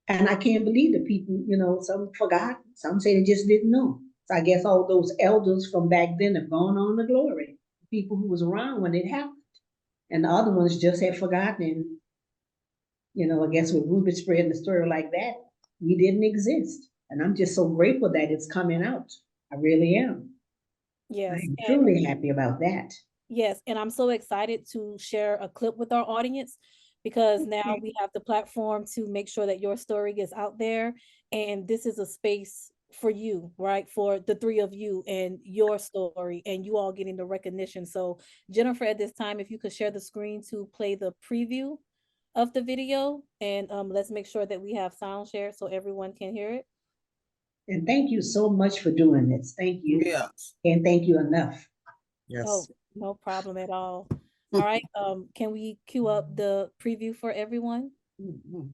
And I can't believe the people, you know, some forgot, some say they just didn't know. So I guess all those elders from back then have gone on to glory, people who was around when it happened. And the other ones just had forgotten. And, you know, I guess with Ruby spreading the story like that, we didn't exist. And I'm just so grateful that it's coming out. I really am. Yes. I'm and- truly happy about that. Yes, and I'm so excited to share a clip with our audience because now we have the platform to make sure that your story gets out there. And this is a space for you, right? For the three of you and your story and you all getting the recognition. So Jennifer, at this time, if you could share the screen to play the preview of the video, and let's make sure that we have sound shared so everyone can hear it. And thank you so much for doing this. Thank you. Yes. And thank you enough. Yes. Oh, no problem at all. All right, can we cue up the preview for everyone? Mhm.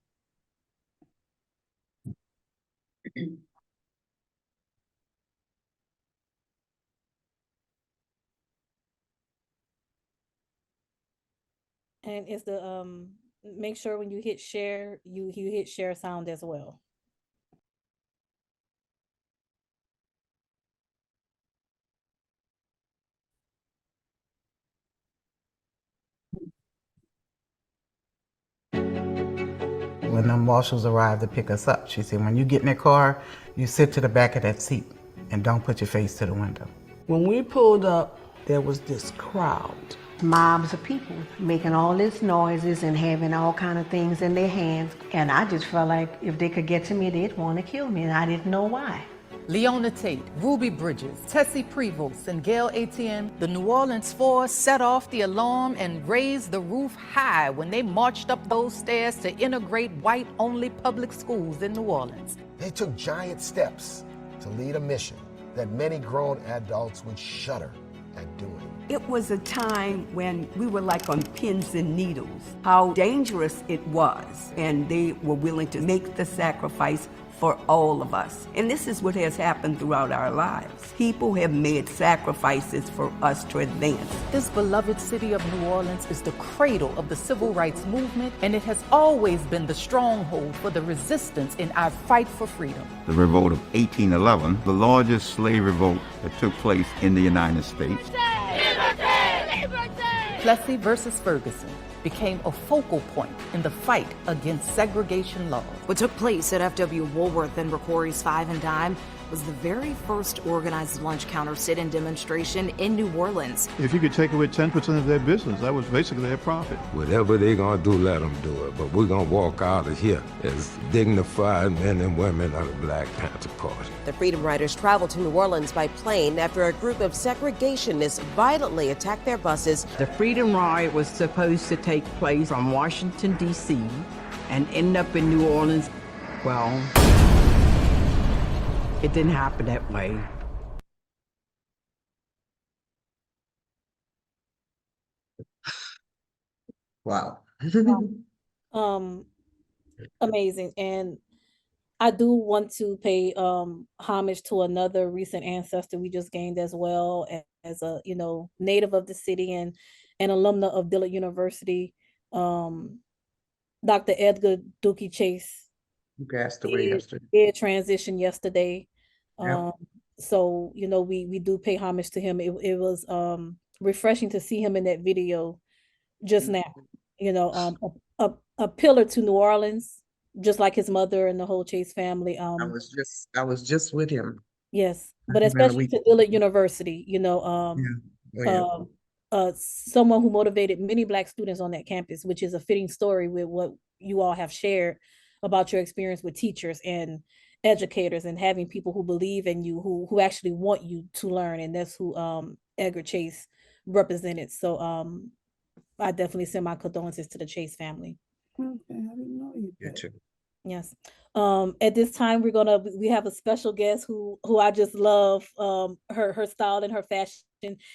And is the make sure when you hit share, you hit share sound as well. When the marshals arrived to pick us up, she said, when you get in that car, you sit to the back of that seat and don't put your face to the window. When we pulled up, there was this crowd. Mobs of people making all these noises and having all kind of things in their hands. And I just felt like if they could get to me, they'd want to kill me, and I didn't know why. Leona Tate, Ruby Bridges, Tessie Prevost, and Gail Etienne, the New Orleans Four set off the alarm and raised the roof high when they marched up those stairs to integrate white-only public schools in New Orleans. They took giant steps to lead a mission that many grown adults would shudder at doing. It was a time when we were like on pins and needles, how dangerous it was, and they were willing to make the sacrifice for all of us. And this is what has happened throughout our lives. People have made sacrifices for us to advance. This beloved city of New Orleans is the cradle of the civil rights movement, and it has always been the stronghold for the resistance in our fight for freedom. The revolt of 1811, the largest slave revolt that took place in the United States. Plessy versus Ferguson became a focal point in the fight against segregation laws. What took place at F.W. Woolworth and McCrory's Five and Dime was the very first organized lunch counter sit-in demonstration in New Orleans. If you could take away 10% of their business, that was basically their profit. Whatever they're gonna do, let them do it. But we're gonna walk out of here as dignified men and women of the Black Panther Party. The Freedom Riders traveled to New Orleans by plane after a group of segregationists violently attacked their buses. The Freedom Ride was supposed to take place from Washington, D.C. and end up in New Orleans. Well, it didn't happen that way. Wow. Amazing. And I do want to pay homage to another recent ancestor we just gained as well, as a native of the city and an alumna of Dillard University, Dr. Edgar Dookie Chase. You passed away yesterday. Did transition yesterday. Yep. So we do pay homage to him. It was refreshing to see him in that video just now. A pillar to New Orleans, just like his mother and the whole Chase family. I was just with him. Yes, but especially to Dillard University, someone who motivated many Black students on that campus, which is a fitting story with what you all have shared about your experience with teachers and educators and having people who believe in you, who actually want you to learn. And that's who Edgar Chase represented. So I definitely send my condolences to the Chase family. Okay, I didn't know you did. too. Yes. At this time, we have a special guest who I just love, her style and her fashion.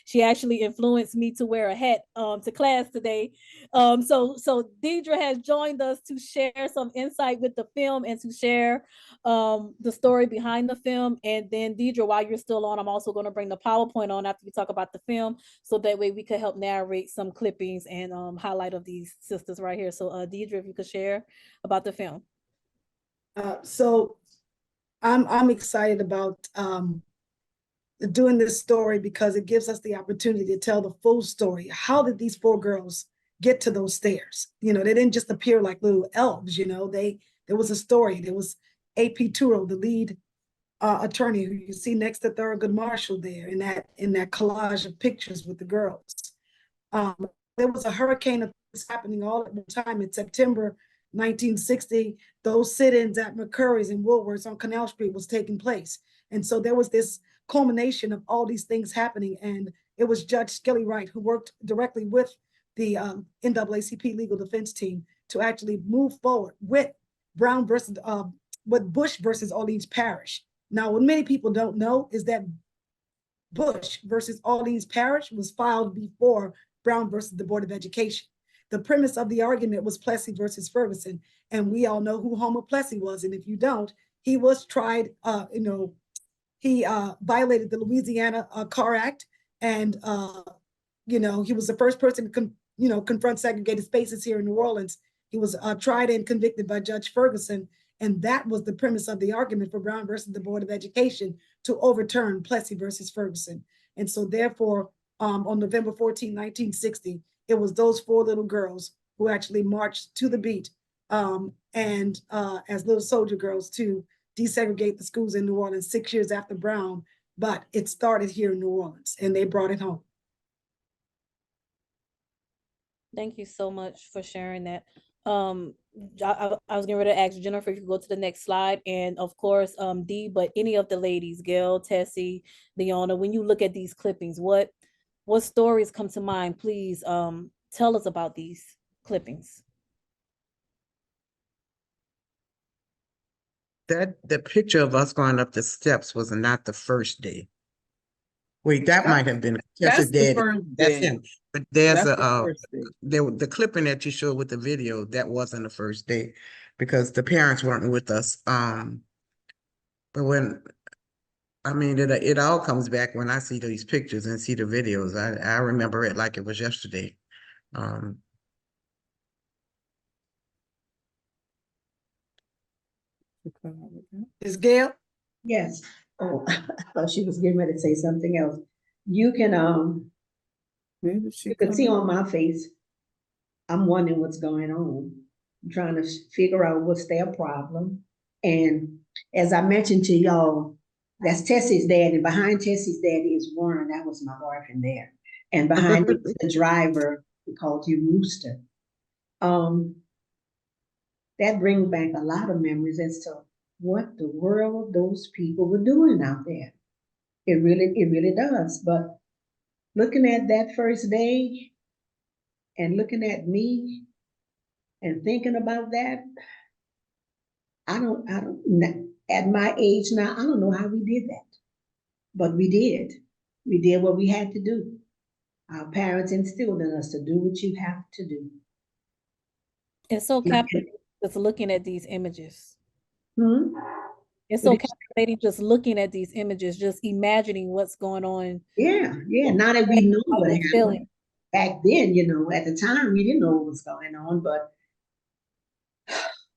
She actually influenced me to wear a hat to class today. So Deidre has joined us to share some insight with the film and to share the story behind the film. And then Deidre, while you're still on, I'm also going to bring the PowerPoint on after we talk about the film, so that way we could help narrate some clippings and highlight of these sisters right here. So Deidre, if you could share about the film. So I'm excited about doing this story because it gives us the opportunity to tell the full story. How did these 4 girls get to those stairs. You know, they didn't just appear like little elves, you know, there was a story. There was A.P. Turo, the lead attorney, who you see next to Thurgood Marshall there in that collage of pictures with the girls. There was a hurricane of things happening all at the time. In September 1960, those sit-ins at McCurry's and Woolworth's on Canal Street was taking place. And so there was this culmination of all these things happening. And it was Judge Skilly Wright who worked directly with the NAACP legal defense team to actually move forward with with Bush versus Orleans Parish. Now, what many people don't know is that Bush versus Orleans Parish was filed before Brown versus the Board of Education. The premise of the argument was Plessy versus Ferguson, and we all know who Homer Plessy was. And if you don't, he was tried. He violated the Louisiana Car Act, and he was the first person to confront segregated spaces here in New Orleans. He was tried and convicted by Judge Ferguson, and that was the premise of the argument for Brown versus the Board of Education to overturn Plessy versus Ferguson. And so therefore, on November 14, 1960, it was those 4 little girls who actually marched to the beat as little soldier girls to desegregate the schools in New Orleans 6 years after Brown, but it started here in New Orleans and they brought it home. Thank you so much for sharing that. I was getting ready to ask Jennifer if you could go to the next slide, and of course, Dee, but any of the ladies, Gail, Tessie, Leona, when you look at these clippings, what stories come to mind? Please tell us about these clippings. The picture of us going up the steps was not the first day. Wait, that might have been That's the Daddy. first That's day. him. But there's That's the first day. the clipping that you showed with the video, that wasn't the first day because the parents weren't with us. But it all comes back when I see these pictures and see the videos. I remember it like it was yesterday. Is Gail? Yes. Oh, I thought she was getting ready to say something else. You can you can see on my face, I'm wondering what's going on. I'm trying to figure out what's their problem. And as I mentioned to y'all, that's Tessie's dad, and behind Tessie's daddy is Warren. That was my boyfriend there. And behind him is the driver, we called you Rooster. That brings back a lot of memories as to what the world those people were doing out there. It really does. But looking at that first day and looking at me and thinking about that, I don't, at my age now, I don't know how we did that, but we did. We did what we had to do. Our parents instilled in us to do what you have to do. It's so captivating just looking at these images. Hmm? It's so captivating just looking at these images, just imagining what's going on. Yeah. Now that we know what happened back then, at the time we didn't know what was going on, but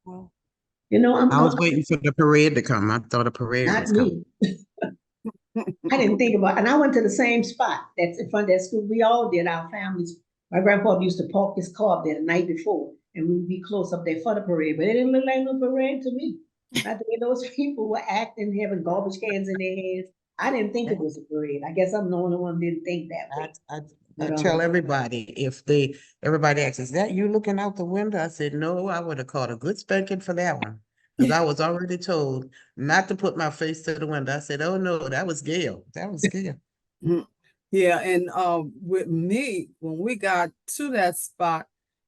I was waiting for the parade to come. I thought a parade was coming. I didn't think about it. And I went to the same spot that's in front of that school. We all did, our families. My grandpa used to park his car there the night before, and we would be close up there for the parade, but it didn't look like no parade to me. I think those people were acting, having garbage cans in their hands. I didn't think it was a parade. I guess I'm the only one who didn't think that way. I tell everybody, everybody asks, is that you looking out the window? I said, no, I would have caught a good spanking for that one. Because I was already told not to put my face to the window. I said, oh no, that was Gail. That was Gail. Yeah, and with me, when we got to that spot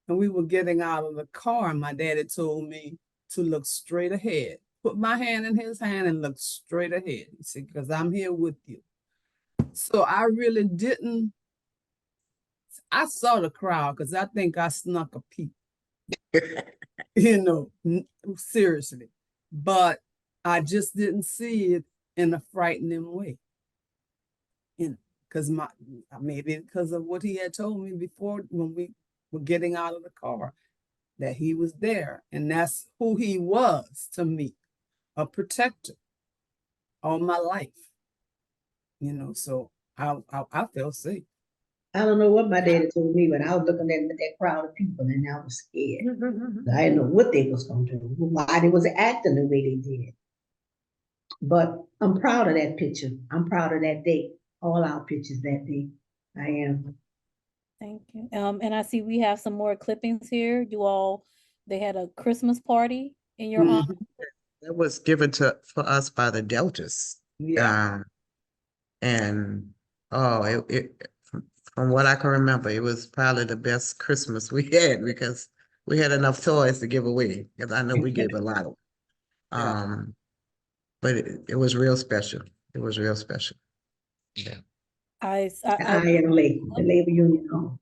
and we were getting out of the car, my daddy told me to look straight ahead. Put my hand in his hand and look straight ahead. He said, because I'm here with you. So I really didn't. I saw the crowd because I think I snuck a peek. Seriously. But I just didn't see it in a frightening way. Because maybe because of what he had told me before when we were getting out of the car, that he was there. And that's who he was to me, a protector all my life. So I felt safe. I don't know what my daddy told me, but I was looking at that crowd of people and I was scared. I didn't know what they was gonna do, why they was acting the way they did. But I'm proud of that picture. I'm proud of that day, all our pictures that day. I am. Thank you. And I see we have some more clippings here. They had a Christmas party in your honor. It was given for us by the Deltas. Yeah. And oh, from what I can remember, it was probably the best Christmas we had because we had enough toys to give away. Because I know we gave a lot of. But it was real special. It was real special. Yeah. I am late. The labor union home.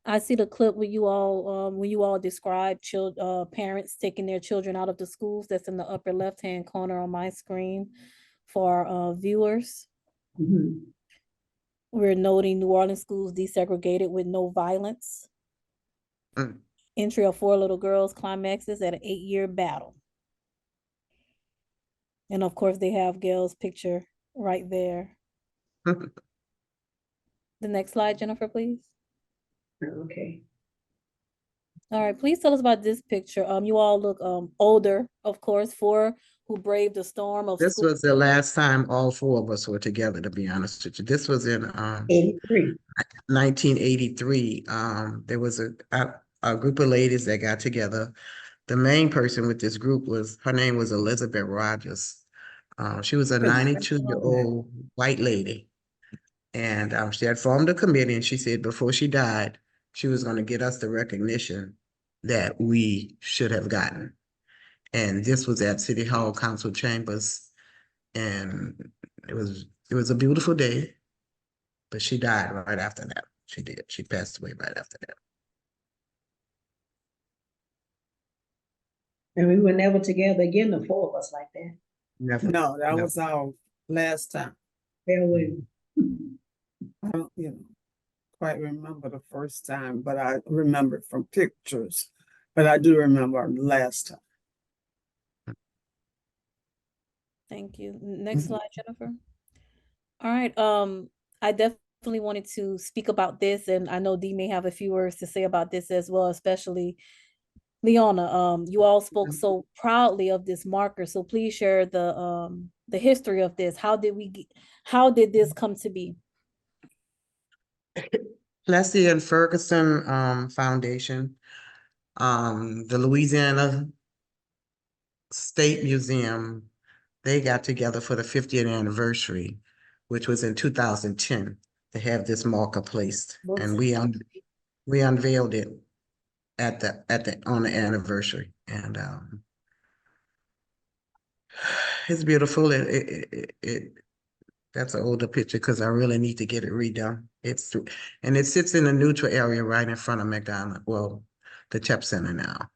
I see the clip where you all describe parents taking their children out of the schools. That's in the upper left-hand corner on my screen for viewers. We're noting New Orleans schools desegregated with no violence. Entry of 4 little girls climaxes at an 8-year battle. And of course, they have Gail's picture right there. The next slide, Jennifer, please. Okay. All right, please tell us about this picture. You all look older, of course, 4 who braved the storm of This school. was the last time all 4 of us were together, to be honest with you. This was in 1983. There was a group of ladies that got together. The main person with this group her name was Elizabeth Rogers. She was a 92-year-old white lady. And she had formed a committee, and she said before she died, she was going to get us the recognition that we should have gotten. And this was at City Hall Council Chambers. And it was a beautiful day, but she died right after that. She did. She passed away right after that. And we were never together again, the 4 of us like that. Never. No, that was our last time. Farewell. I don't, quite remember the first time, but I remember from pictures. But I do remember our last time. Thank you. Next slide, Jennifer. All right. I definitely wanted to speak about this, and I know Dee may have a few words to say about this as well, especially Leona. You all spoke so proudly of this marker, so please share the history of this. How did this come to be? Plessy and Ferguson Foundation, the Louisiana State Museum, they got together for the 50th anniversary, which was in 2010, to have this marker placed, and we unveiled it on the anniversary, and it's beautiful. That's an older picture because I really need to get it redone. And it sits in a neutral area right in front of McDonogh, well, the CHEP Center now.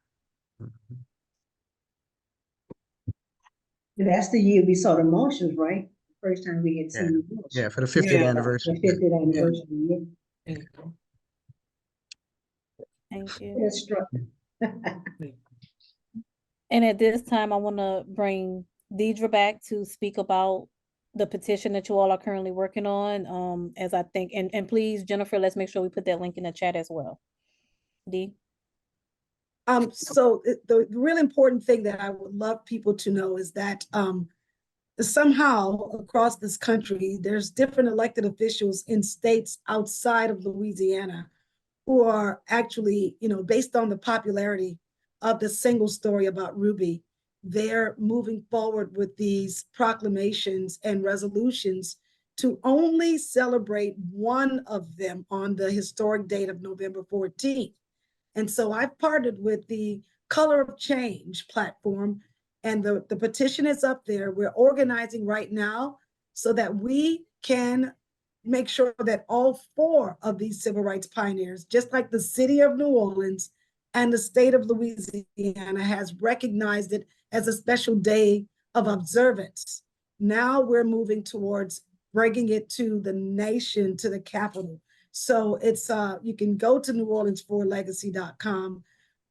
That's the year we saw the motions, right? First time we had seen the motions. Yeah, for the 50th anniversary. The 50th anniversary, yeah. Thank you. That's struck. And at this time, I want to bring Deidre back to speak about the petition that you all are currently working on. As I think, and please, Jennifer, let's make sure we put that link in the chat as well. Dee? So the really important thing that I would love people to know is that somehow across this country, there's different elected officials in states outside of Louisiana who are actually, based on the popularity of the single story about Ruby, they're moving forward with these proclamations and resolutions to only celebrate one of them on the historic date of November 14th. And so I've partnered with the Color of Change platform, and the petition is up there. We're organizing right now so that we can make sure that all 4 of these civil rights pioneers, just like the city of New Orleans and the state of Louisiana has recognized it as a special day of observance. Now we're moving towards bringing it to the nation, to the capital. So it's you can go to neworleans4legacy.com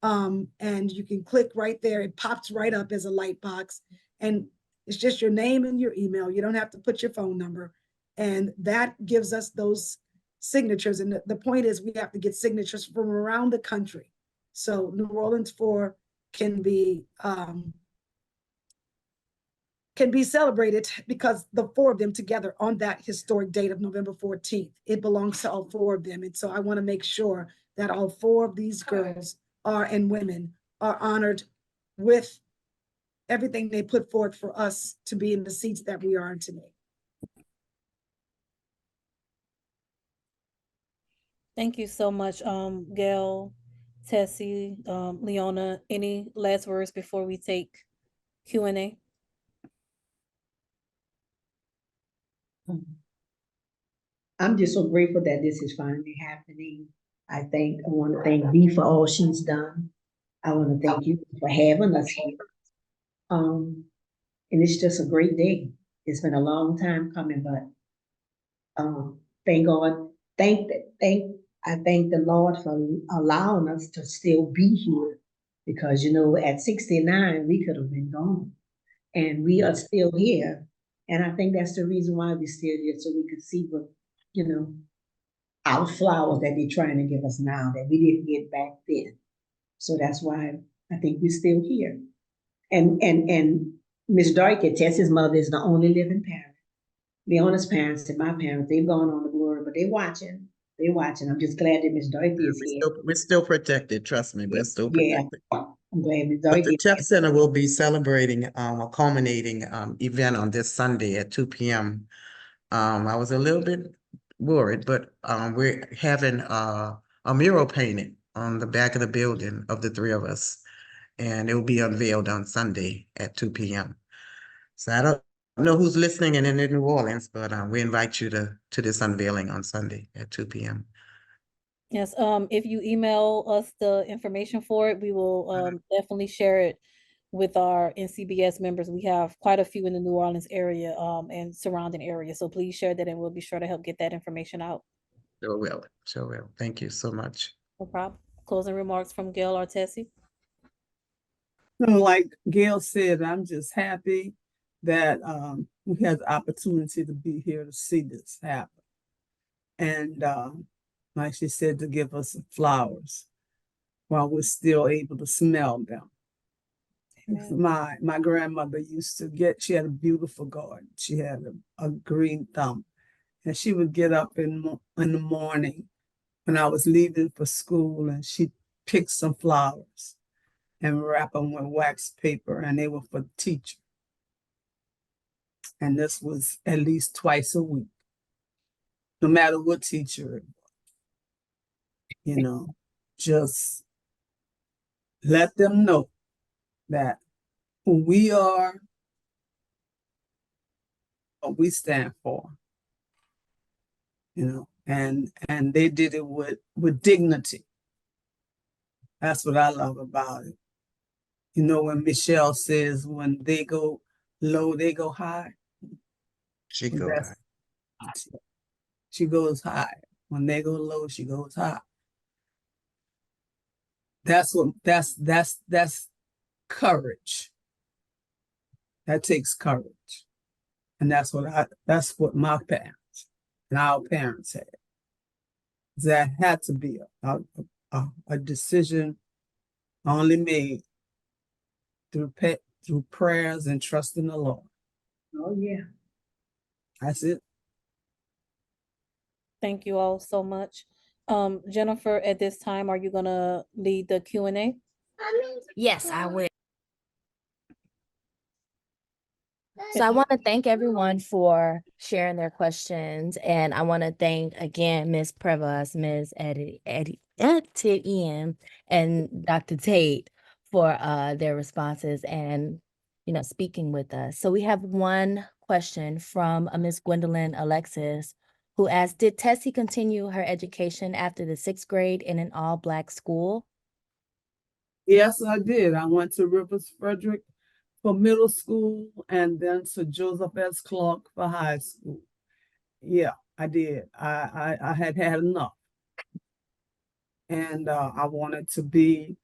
and you can click right there. It pops right up as a light box, and it's just your name and your email. You don't have to put your phone number, and that gives us those signatures. And the point is we have to get signatures from around the country. So New Orleans 4 can be celebrated because the 4 of them together on that historic date of November 14th. It belongs to all 4 of them. And so I want to make sure that all 4 of these girls and women are honored with everything they put forth for us to be in the seats that we are in today. Thank you so much, Gail, Tessie, Leona. Any last words before we take Q&A? I'm just so grateful that this is finally happening. I want to thank Bea for all she's done. I want to thank you for having us here. And it's just a great day. It's been a long time coming, but thank God. I thank the Lord for allowing us to still be here, because at 69 we could have been gone, and we are still here. And I think that's the reason why we're still here, so we could see what our flowers that they're trying to give us now that we didn't get back then. So that's why I think we're still here. And Miss Dorothy, Tessie's mother, is the only living parent. Leona's parents and my parents, they've gone on to glory, but they're watching. They're watching. I'm just glad that Miss Dorothy is here. We're still protected. Trust me, we're still Yeah, protected. I'm glad Miss But Dorothy. the TEP Center will be celebrating a culminating event on this Sunday at 2 p.m. I was a little bit worried, but we're having a mural painted on the back of the building of the 3 of us, and it will be unveiled on Sunday at 2 p.m. So I don't know who's listening and in New Orleans, but we invite you to this unveiling on Sunday at 2 p.m. Yes, if you email us the information for it, we will definitely share it with our NCBS members. We have quite a few in the New Orleans area and surrounding areas. So please share that, and we'll be sure to help get that information out. Sure will. Sure will. Thank you so much. No problem. Closing remarks from Gail or Tessie? Like Gail said, I'm just happy that we had the opportunity to be here to see this happen. And like she said, to give us some flowers while we're still able to smell them. My grandmother used to she had a beautiful garden. She had a green thumb. And she would get up in the morning when I was leaving for school, and she'd pick some flowers and wrap them with wax paper, and they were for the teacher. And this was at least twice a week, no matter what teacher it was. Just let them know that who we are, what we stand for, and they did it with dignity. That's what I love about it. When Michelle says, when they go low, they go high. She goes high. She goes high. When they go low, she goes high. That's courage. That takes courage. And that's what my parents and our parents had. That had to be a decision only made through prayers and trust in the Lord. Oh yeah. That's it. Thank you all so much. Jennifer, at this time, are you gonna lead the Q&A? Yes, I will. So I want to thank everyone for sharing their questions. And I want to thank again, Ms. Prevost, Ms. Etienne, and Dr. Tate for their responses and, speaking with us. So we have one question from Ms. Gwendolyn Alexis, who asked, did Tessie continue her education after the 6th grade in an all-Black school? Yes, I did. I went to Rivers Frederick for middle school, and then to Joseph S. Clark for high school. Yeah, I did. I had enough. And I wanted to be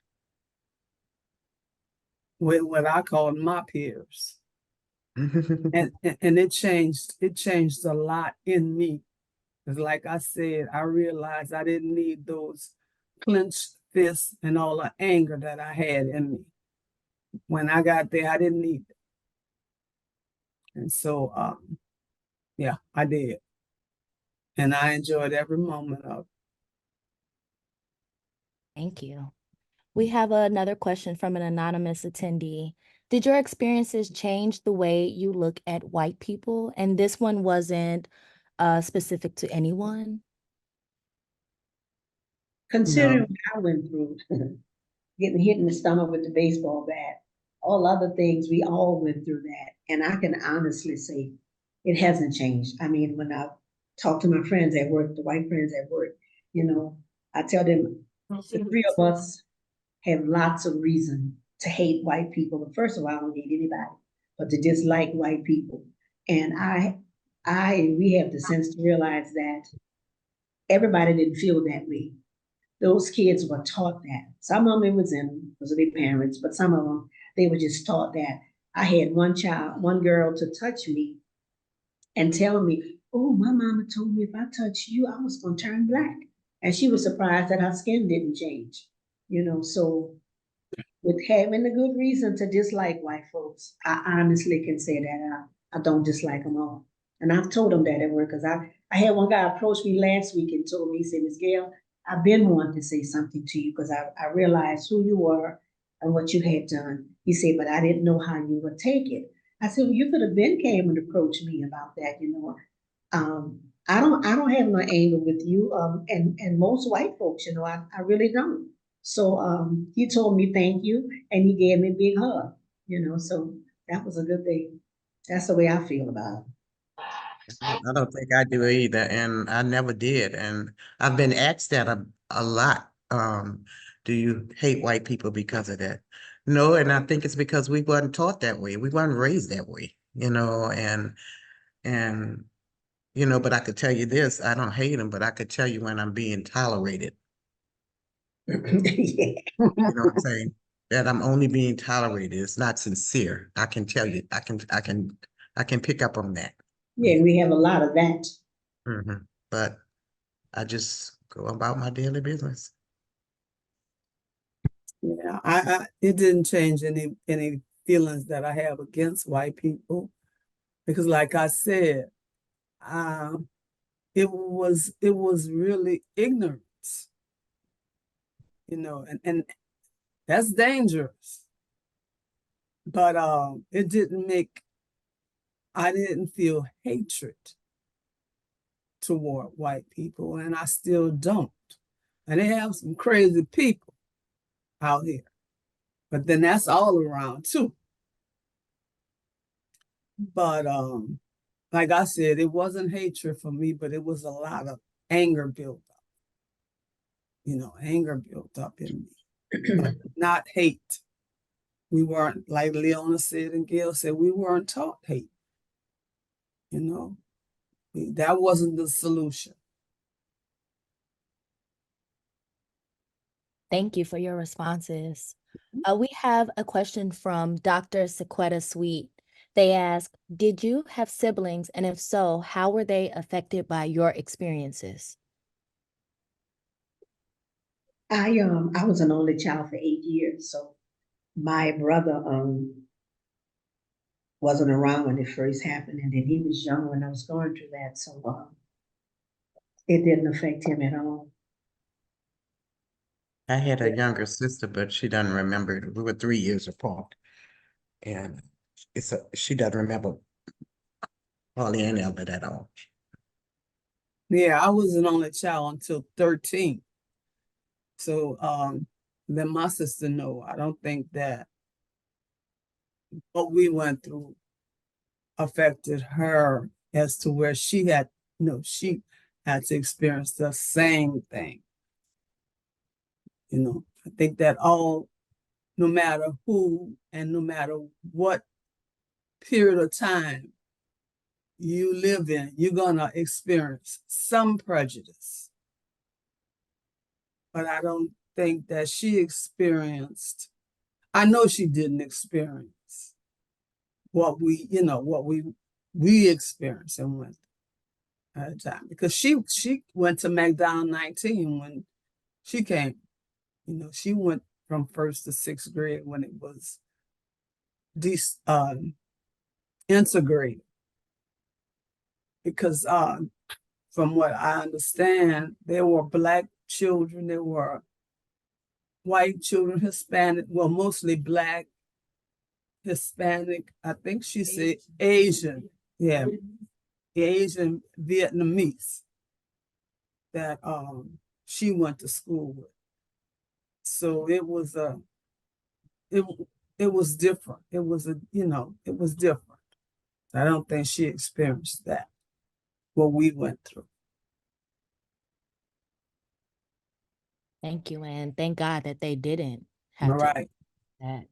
with what I call my peers. and it changed a lot in me Because like I said, I realized I didn't need those clenched fists and all the anger that I had in me. When I got there, I didn't need it. And so, yeah, I did. And I enjoyed every moment of it. Thank you. We have another question from an anonymous attendee. Did your experiences change the way you look at white people? And this one wasn't specific to anyone. Considering what I went through, getting hit in the stomach with the baseball bat, all other things, we all went through that. And I can honestly say it hasn't changed. I mean, when I talk to my friends at work, the white friends at work, you know, I tell them the three of us have lots of reason to hate white people. But first of all, I don't hate anybody, but to dislike white people. And we have the sense to realize that everybody didn't feel that way. Those kids were taught that. Some of them it was in because of their parents, but some of them, they were just taught that. I had one girl to touch me and tell me, oh, my mama told me if I touched you, I was gonna turn black. And she was surprised that her skin didn't change. You know, so with having a good reason to dislike white folks, I honestly can say that I don't dislike them all. And I've told them that at work, because I had one guy approach me last week and told me, he said, Ms. Gail, I've been wanting to say something to you because I realized who you were and what you had done. He said, but I didn't know how you would take it. I said, well, you could have been came and approached me about that, you know. I don't have no anger with you, and most white folks, you know, I really don't. So he told me thank you, and he gave me a big hug, you know, so that was a good thing. That's the way I feel about it. I don't think I do either, and I never did. And I've been asked that a lot. Do you hate white people because of that? No, and I think it's because we weren't taught that way. We weren't raised that way, you know, and you know, but I could tell you this, I don't hate them, but I could tell you when I'm being tolerated. Yeah. You know what I'm saying? That I'm only being tolerated. It's not sincere. I can tell you, I can pick up on that. Yeah, we have a lot of that. But I just go about my daily business. Yeah, it didn't change any feelings that I have against white people, because like I said, it was really ignorance, you know, and that's dangerous. But I didn't feel hatred toward white people, and I still don't. And they have some crazy people out here, but then that's all around too. But like I said, it wasn't hatred for me, but it was a lot of anger built up. You know, anger built up in me, but not hate. We weren't, like Leona said and Gail said, we weren't taught hate. You know, that wasn't the solution. Thank you for your responses. We have a question from Dr. Sequetta Sweet. They ask, did you have siblings? And if so, how were they affected by your experiences? I was an only child for 8 years, so my brother wasn't around when it first happened, and then he was young when I was going through that, so it didn't affect him at all. I had a younger sister, but she doesn't remember it. We were 3 years apart, and she doesn't remember hardly any of it at all. Yeah, I was an only child until 13. So then my sister know. I don't think that what we went through affected her as to where she had, she had to experience the same thing. You know, I think that no matter who and no matter what period of time you live in, you're gonna experience some prejudice. But I don't think that she experienced, I know she didn't experience what we experienced and went through. at a time, because she went to McDonogh 19 when she came. You know, she went from 1st to 6th grade when it was integrated. Because from what I understand, there were Black children, there were white children, Hispanic, well, mostly Black, Hispanic, I think she said Asian, yeah, Asian Vietnamese that she went to school with. So it was it was different. It was it was different. I don't think she experienced that, what we went through. Thank you, and thank God that they didn't All have to right. do that.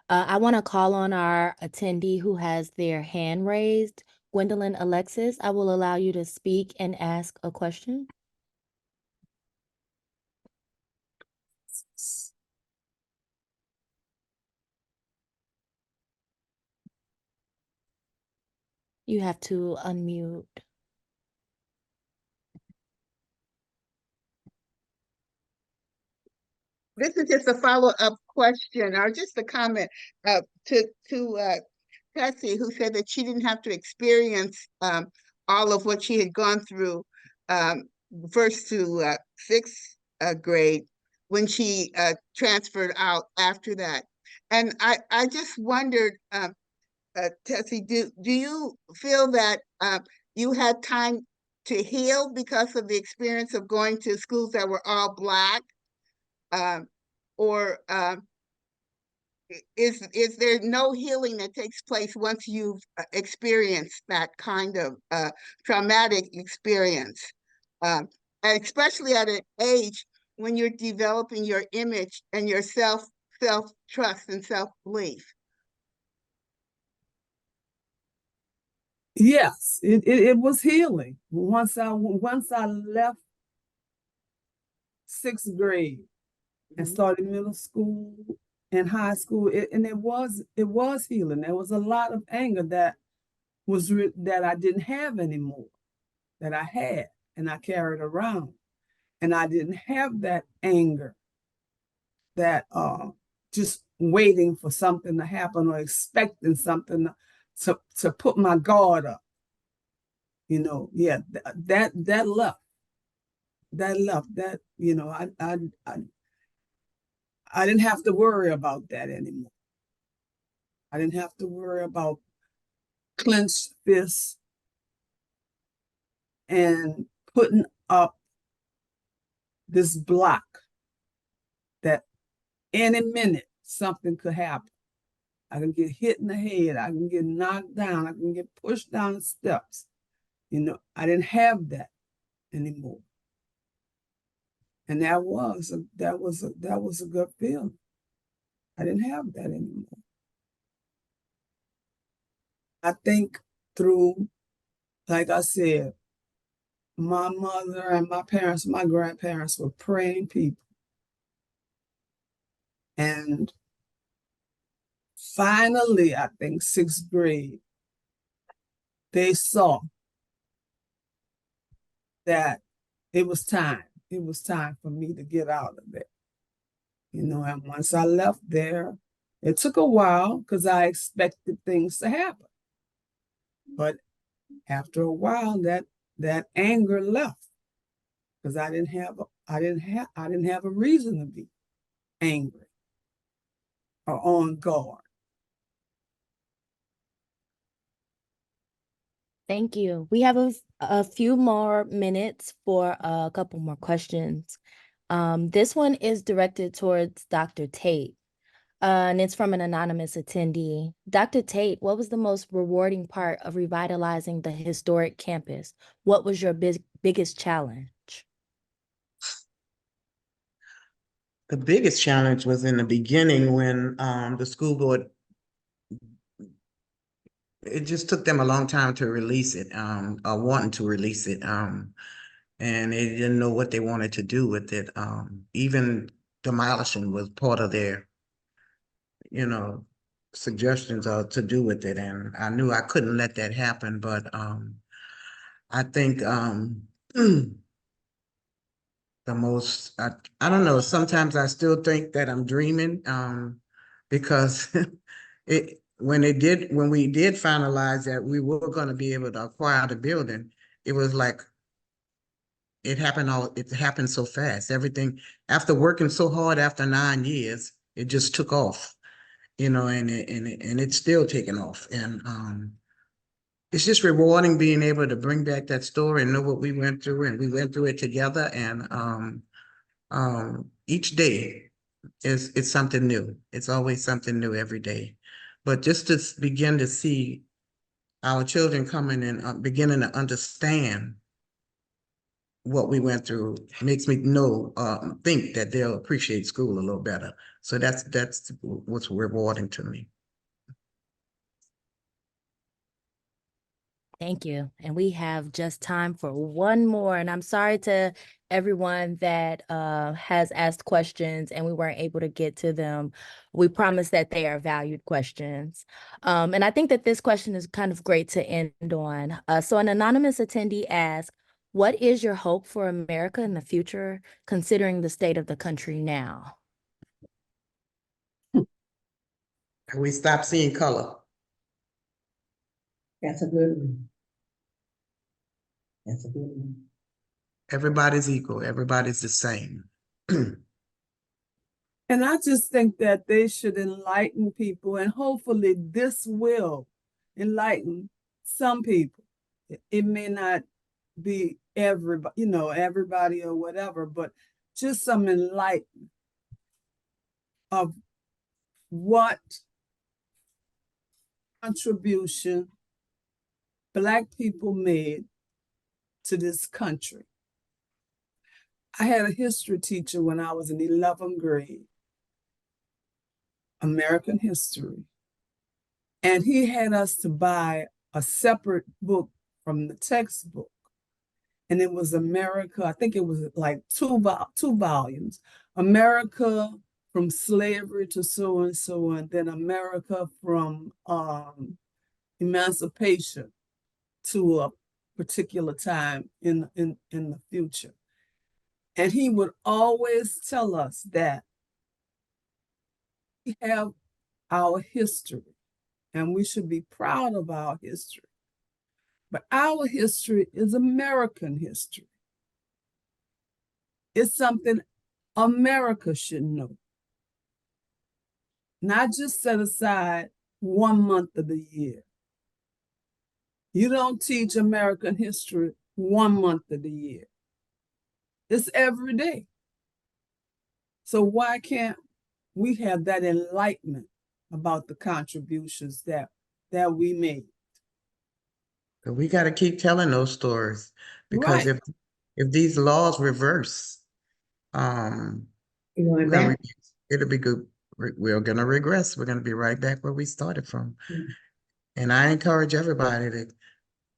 I want to call on our attendee who has their hand raised. Gwendolyn Alexis, I will allow you to speak and ask a question. You have to unmute. This is just a follow-up question or just a comment to Tessie, who said that she didn't have to experience all of what she had gone through first to 6th grade when she transferred out after that. And I just wondered, Tessie, do you feel that you had time to heal because of the experience of going to schools that were all Black? Or is there no healing that takes place once you've experienced that kind of traumatic experience, especially at an age when you're developing your image and your self-trust and self-belief? Yes, it was healing. Once I left 6th grade and started middle school and high school, it was healing. There was a lot of anger that I didn't have anymore, that I had and I carried around, and I didn't have that anger, that just waiting for something to happen or expecting something to put my guard up. You know, yeah, that left. That left. That, you know, I didn't have to worry about that anymore. I didn't have to worry about clenched fists and putting up this block that any minute something could happen. I can get hit in the head. I can get knocked down. I can get pushed down the steps. You know, I didn't have that anymore. And that was a good feeling. I didn't have that anymore. I think through, like I said, my mother and my parents, my grandparents were praying people. And finally, I think 6th grade, they saw that it was time. It was time for me to get out of there. You know, and once I left there, it took a while because I expected things to happen. But after a while, that anger left because I didn't have a reason to be angry or on guard. Thank you. We have a few more minutes for a couple more questions. This one is directed towards Dr. Tate, and it's from an anonymous attendee. Dr. Tate, what was the most rewarding part of revitalizing the historic campus? What was your biggest challenge? The biggest challenge was in the beginning when the school board, it just took them a long time to release it, wanting to release it. And they didn't know what they wanted to do with it. Even demolishing was part of their, you know, suggestions to do with it. And I knew I couldn't let that happen, but I think the most, I don't know, sometimes I still think that I'm dreaming, because when we did finalize that we were going to be able to acquire the building, it was like it happened so fast. Everything, after working so hard after 9 years, it just took off, and it's still taking off. And it's just rewarding being able to bring back that story and know what we went through, and we went through it together. And each day it's something new. It's always something new every day. But just to begin to see our children coming and beginning to understand what we went through makes me think that they'll appreciate school a little better. So that's what's rewarding to me. Thank you. And we have just time for one more. And I'm sorry to everyone that has asked questions and we weren't able to get to them. We promise that they are valued questions. And I think that this question is kind of great to end on. So an anonymous attendee asked, what is your hope for America in the future, considering the state of the country now? We stop seeing color. That's a good one. That's a good one. Everybody's equal. Everybody's the same. And I just think that they should enlighten people, and hopefully this will enlighten some people. It may not be everybody or whatever, but just some enlightenment of what contribution Black people made to this country. I had a history teacher when I was in 11th grade, American history, and he had us to buy a separate book from the textbook, and it was America. I think it was like two volumes, America from slavery to so and so, and then America from emancipation to a particular time in the future. And he would always tell us that we have our history and we should be proud of our history. But our history is American history. It's something America should know. Not just set aside 1 month of the year. You don't teach American history 1 month of the year. It's every day. So why can't we have that enlightenment about the contributions that we made? But we got to keep telling those stories, because Right. if these laws reverse, it'll be good. We're going to regress. We're going to be right back where we started from. Mm-hmm. And I encourage everybody to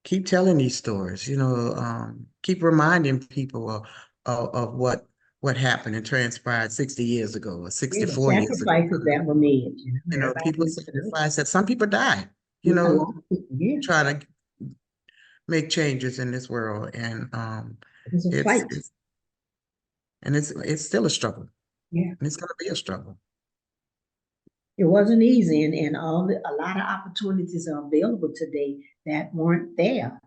keep telling these stories, keep reminding people of what happened and transpired 60 years ago or 64 years ago. Sacrifices that were made. People sacrificed that. Some people died, trying to make changes in this world. And it's a fight. It's still a struggle. Yeah. And it's going to be a struggle. It wasn't easy, and a lot of opportunities are available today that weren't there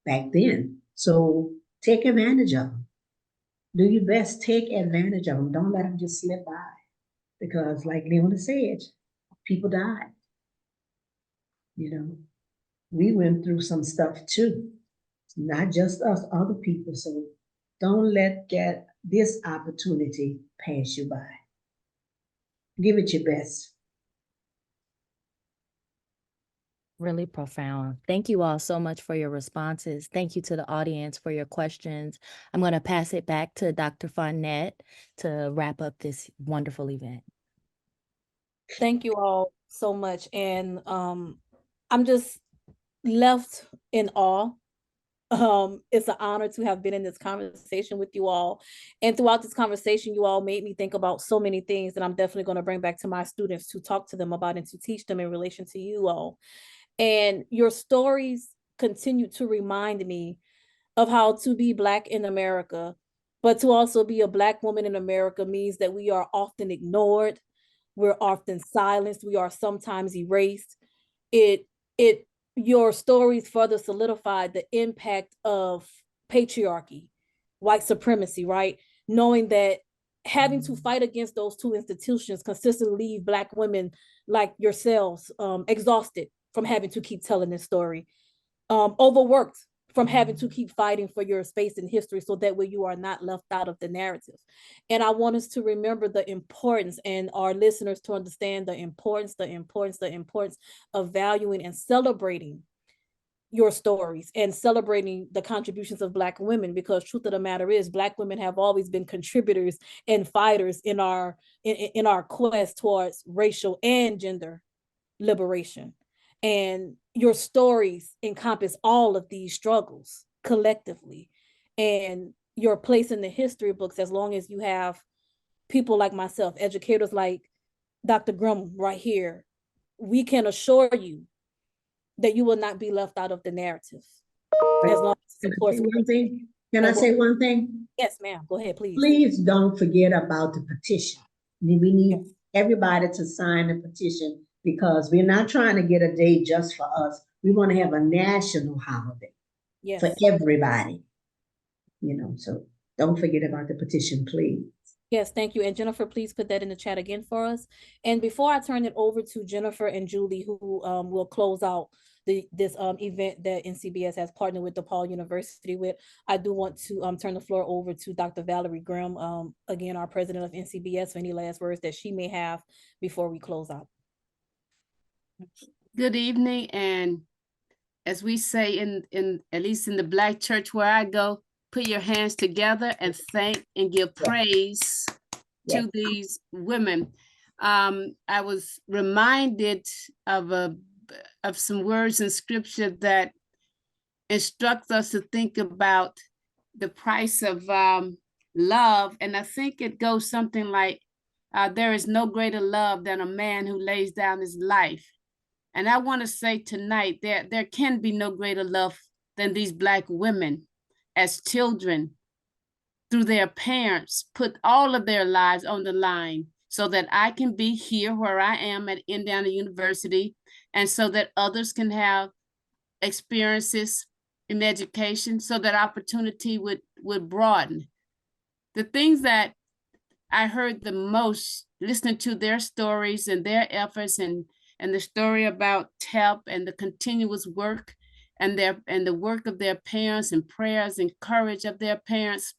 back then. So take advantage of them. Do your best, take advantage of them. Don't let them just slip by. Because like Leona said, people died. We went through some stuff too. Not just us, other people. So don't let this opportunity pass you by. Give it your best. Really profound. Thank you all so much for your responses. Thank you to the audience for your questions. I'm going to pass it back to Dr. Fontnette to wrap up this wonderful event. Thank you all so much. And I'm just left in awe. It's an honor to have been in this conversation with you all. And throughout this conversation, you all made me think about so many things that I'm definitely going to bring back to my students to talk to them about and to teach them in relation to you all. And your stories continue to remind me of how to be Black in America, but to also be a Black woman in America means that we are often ignored, we're often silenced, we are sometimes erased. Your stories further solidified the impact of patriarchy, white supremacy, right? Knowing that having to fight against those two institutions consistently leave Black women like yourselves exhausted from having to keep telling this story, overworked from having to keep fighting for your space in history so that way you are not left out of the narrative. And I want us to remember the importance, and our listeners to understand the importance of valuing and celebrating your stories and celebrating the contributions of Black women, because truth of the matter is Black women have always been contributors and fighters in our quest towards racial and gender liberation. And your stories encompass all of these struggles collectively, and your place in the history books, as long as you have people like myself, educators like Dr. Grimm right here, we can assure you that you will not be left out of the narrative. As long as Can I say one thing? Yes, ma'am. Go ahead, please. Please don't forget about the petition. We need everybody to sign the petition, because we're not trying to get a day just for us. We want to have a national holiday for everybody. So don't forget about the petition, please. Yes, thank you. And Jennifer, please put that in the chat again for us. And before I turn it over to Jennifer and Julie, who will close out this event that NCBS has partnered with DePaul University with, I do want to turn the floor over to Dr. Valerie Grimm, again, our president of NCBS, for any last words that she may have before we close out. Good evening, and as we say in at least in the Black church where I go, put your hands together and thank and give praise to these women. I was reminded of some words in scripture that instruct us to think about the price of love, and I think it goes something like, there is no greater love than a man who lays down his life. And I want to say tonight that there can be no greater love than these Black women as children, through their parents, put all of their lives on the line so that I can be here where I am at Indiana University, and so that others can have experiences in education, so that opportunity would broaden. The things that I heard the most listening to their stories and their efforts, and the story about TEP and the continuous work and the work of their parents and prayers and courage of their parents,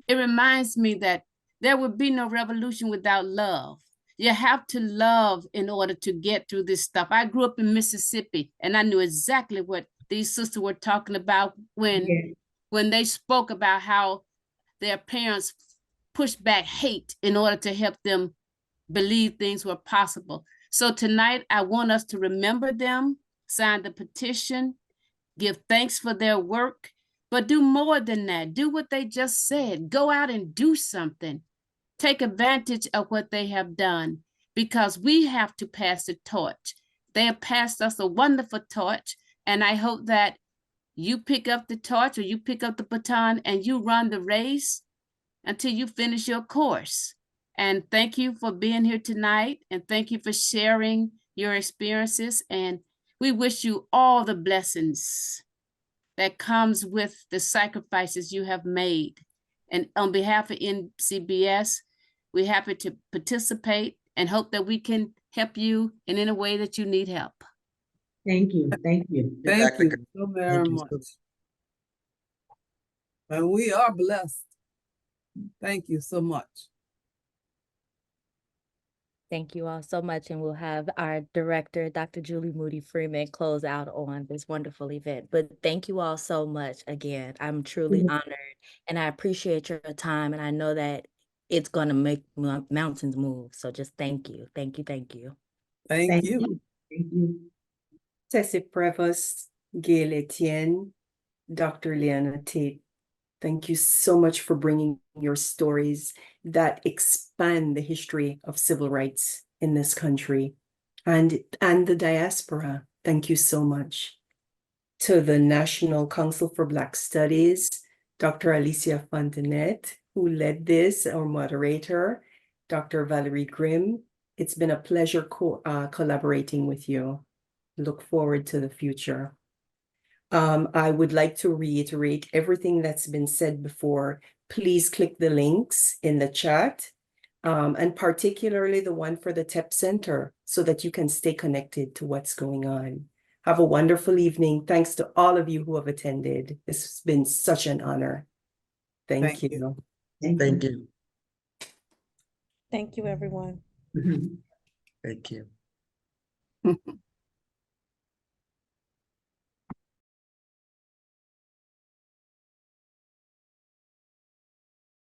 it reminds me that there would be no revolution without love. You have to love in order to get through this stuff. I grew up in Mississippi, and I knew exactly what these sisters were talking about when they spoke about how their parents pushed back hate in order to help them believe things were possible. So tonight, I want us to remember them, sign the petition, give thanks for their work, but do more than that. Do what they just said. Go out and do something. Take advantage of what they have done, because we have to pass the torch. They have passed us a wonderful torch, and I hope that you pick up the torch, or you pick up the baton, and you run the race until you finish your course. And thank you for being here tonight, and thank you for sharing your experiences. And we wish you all the blessings that comes with the sacrifices you have made. And on behalf of NCBS, we're happy to participate and hope that we can help you in any way that you need help. Thank you. Thank you. Thank you so very much. And we are blessed. Thank you so much. Thank you all so much. And we'll have our director, Dr. Julie Moody Freeman, close out on this wonderful event. But thank you all so much again. I'm truly honored, and I appreciate your time. And I know that it's going to make mountains move. So just thank you. Thank you. Thank you. Thank you. Thank you. Tessie Prevost, Gail Etienne, Dr. Leona Tate, thank you so much for bringing your stories that expand the history of civil rights in this country and the diaspora. Thank you so much. to the National Council for Black Studies, Dr. Alicia Fontnette, who led this, our moderator, Dr. Valerie Grimm. It's been a pleasure collaborating with you. Look forward to the future. I would like to reiterate everything that's been said before. Please click the links in the chat, and particularly the one for the TEP Center so that you can stay connected to what's going on. Have a wonderful evening. Thanks to all of you who have attended. This has been such an honor. Thank you. Thank you. Thank you, everyone. Thank you.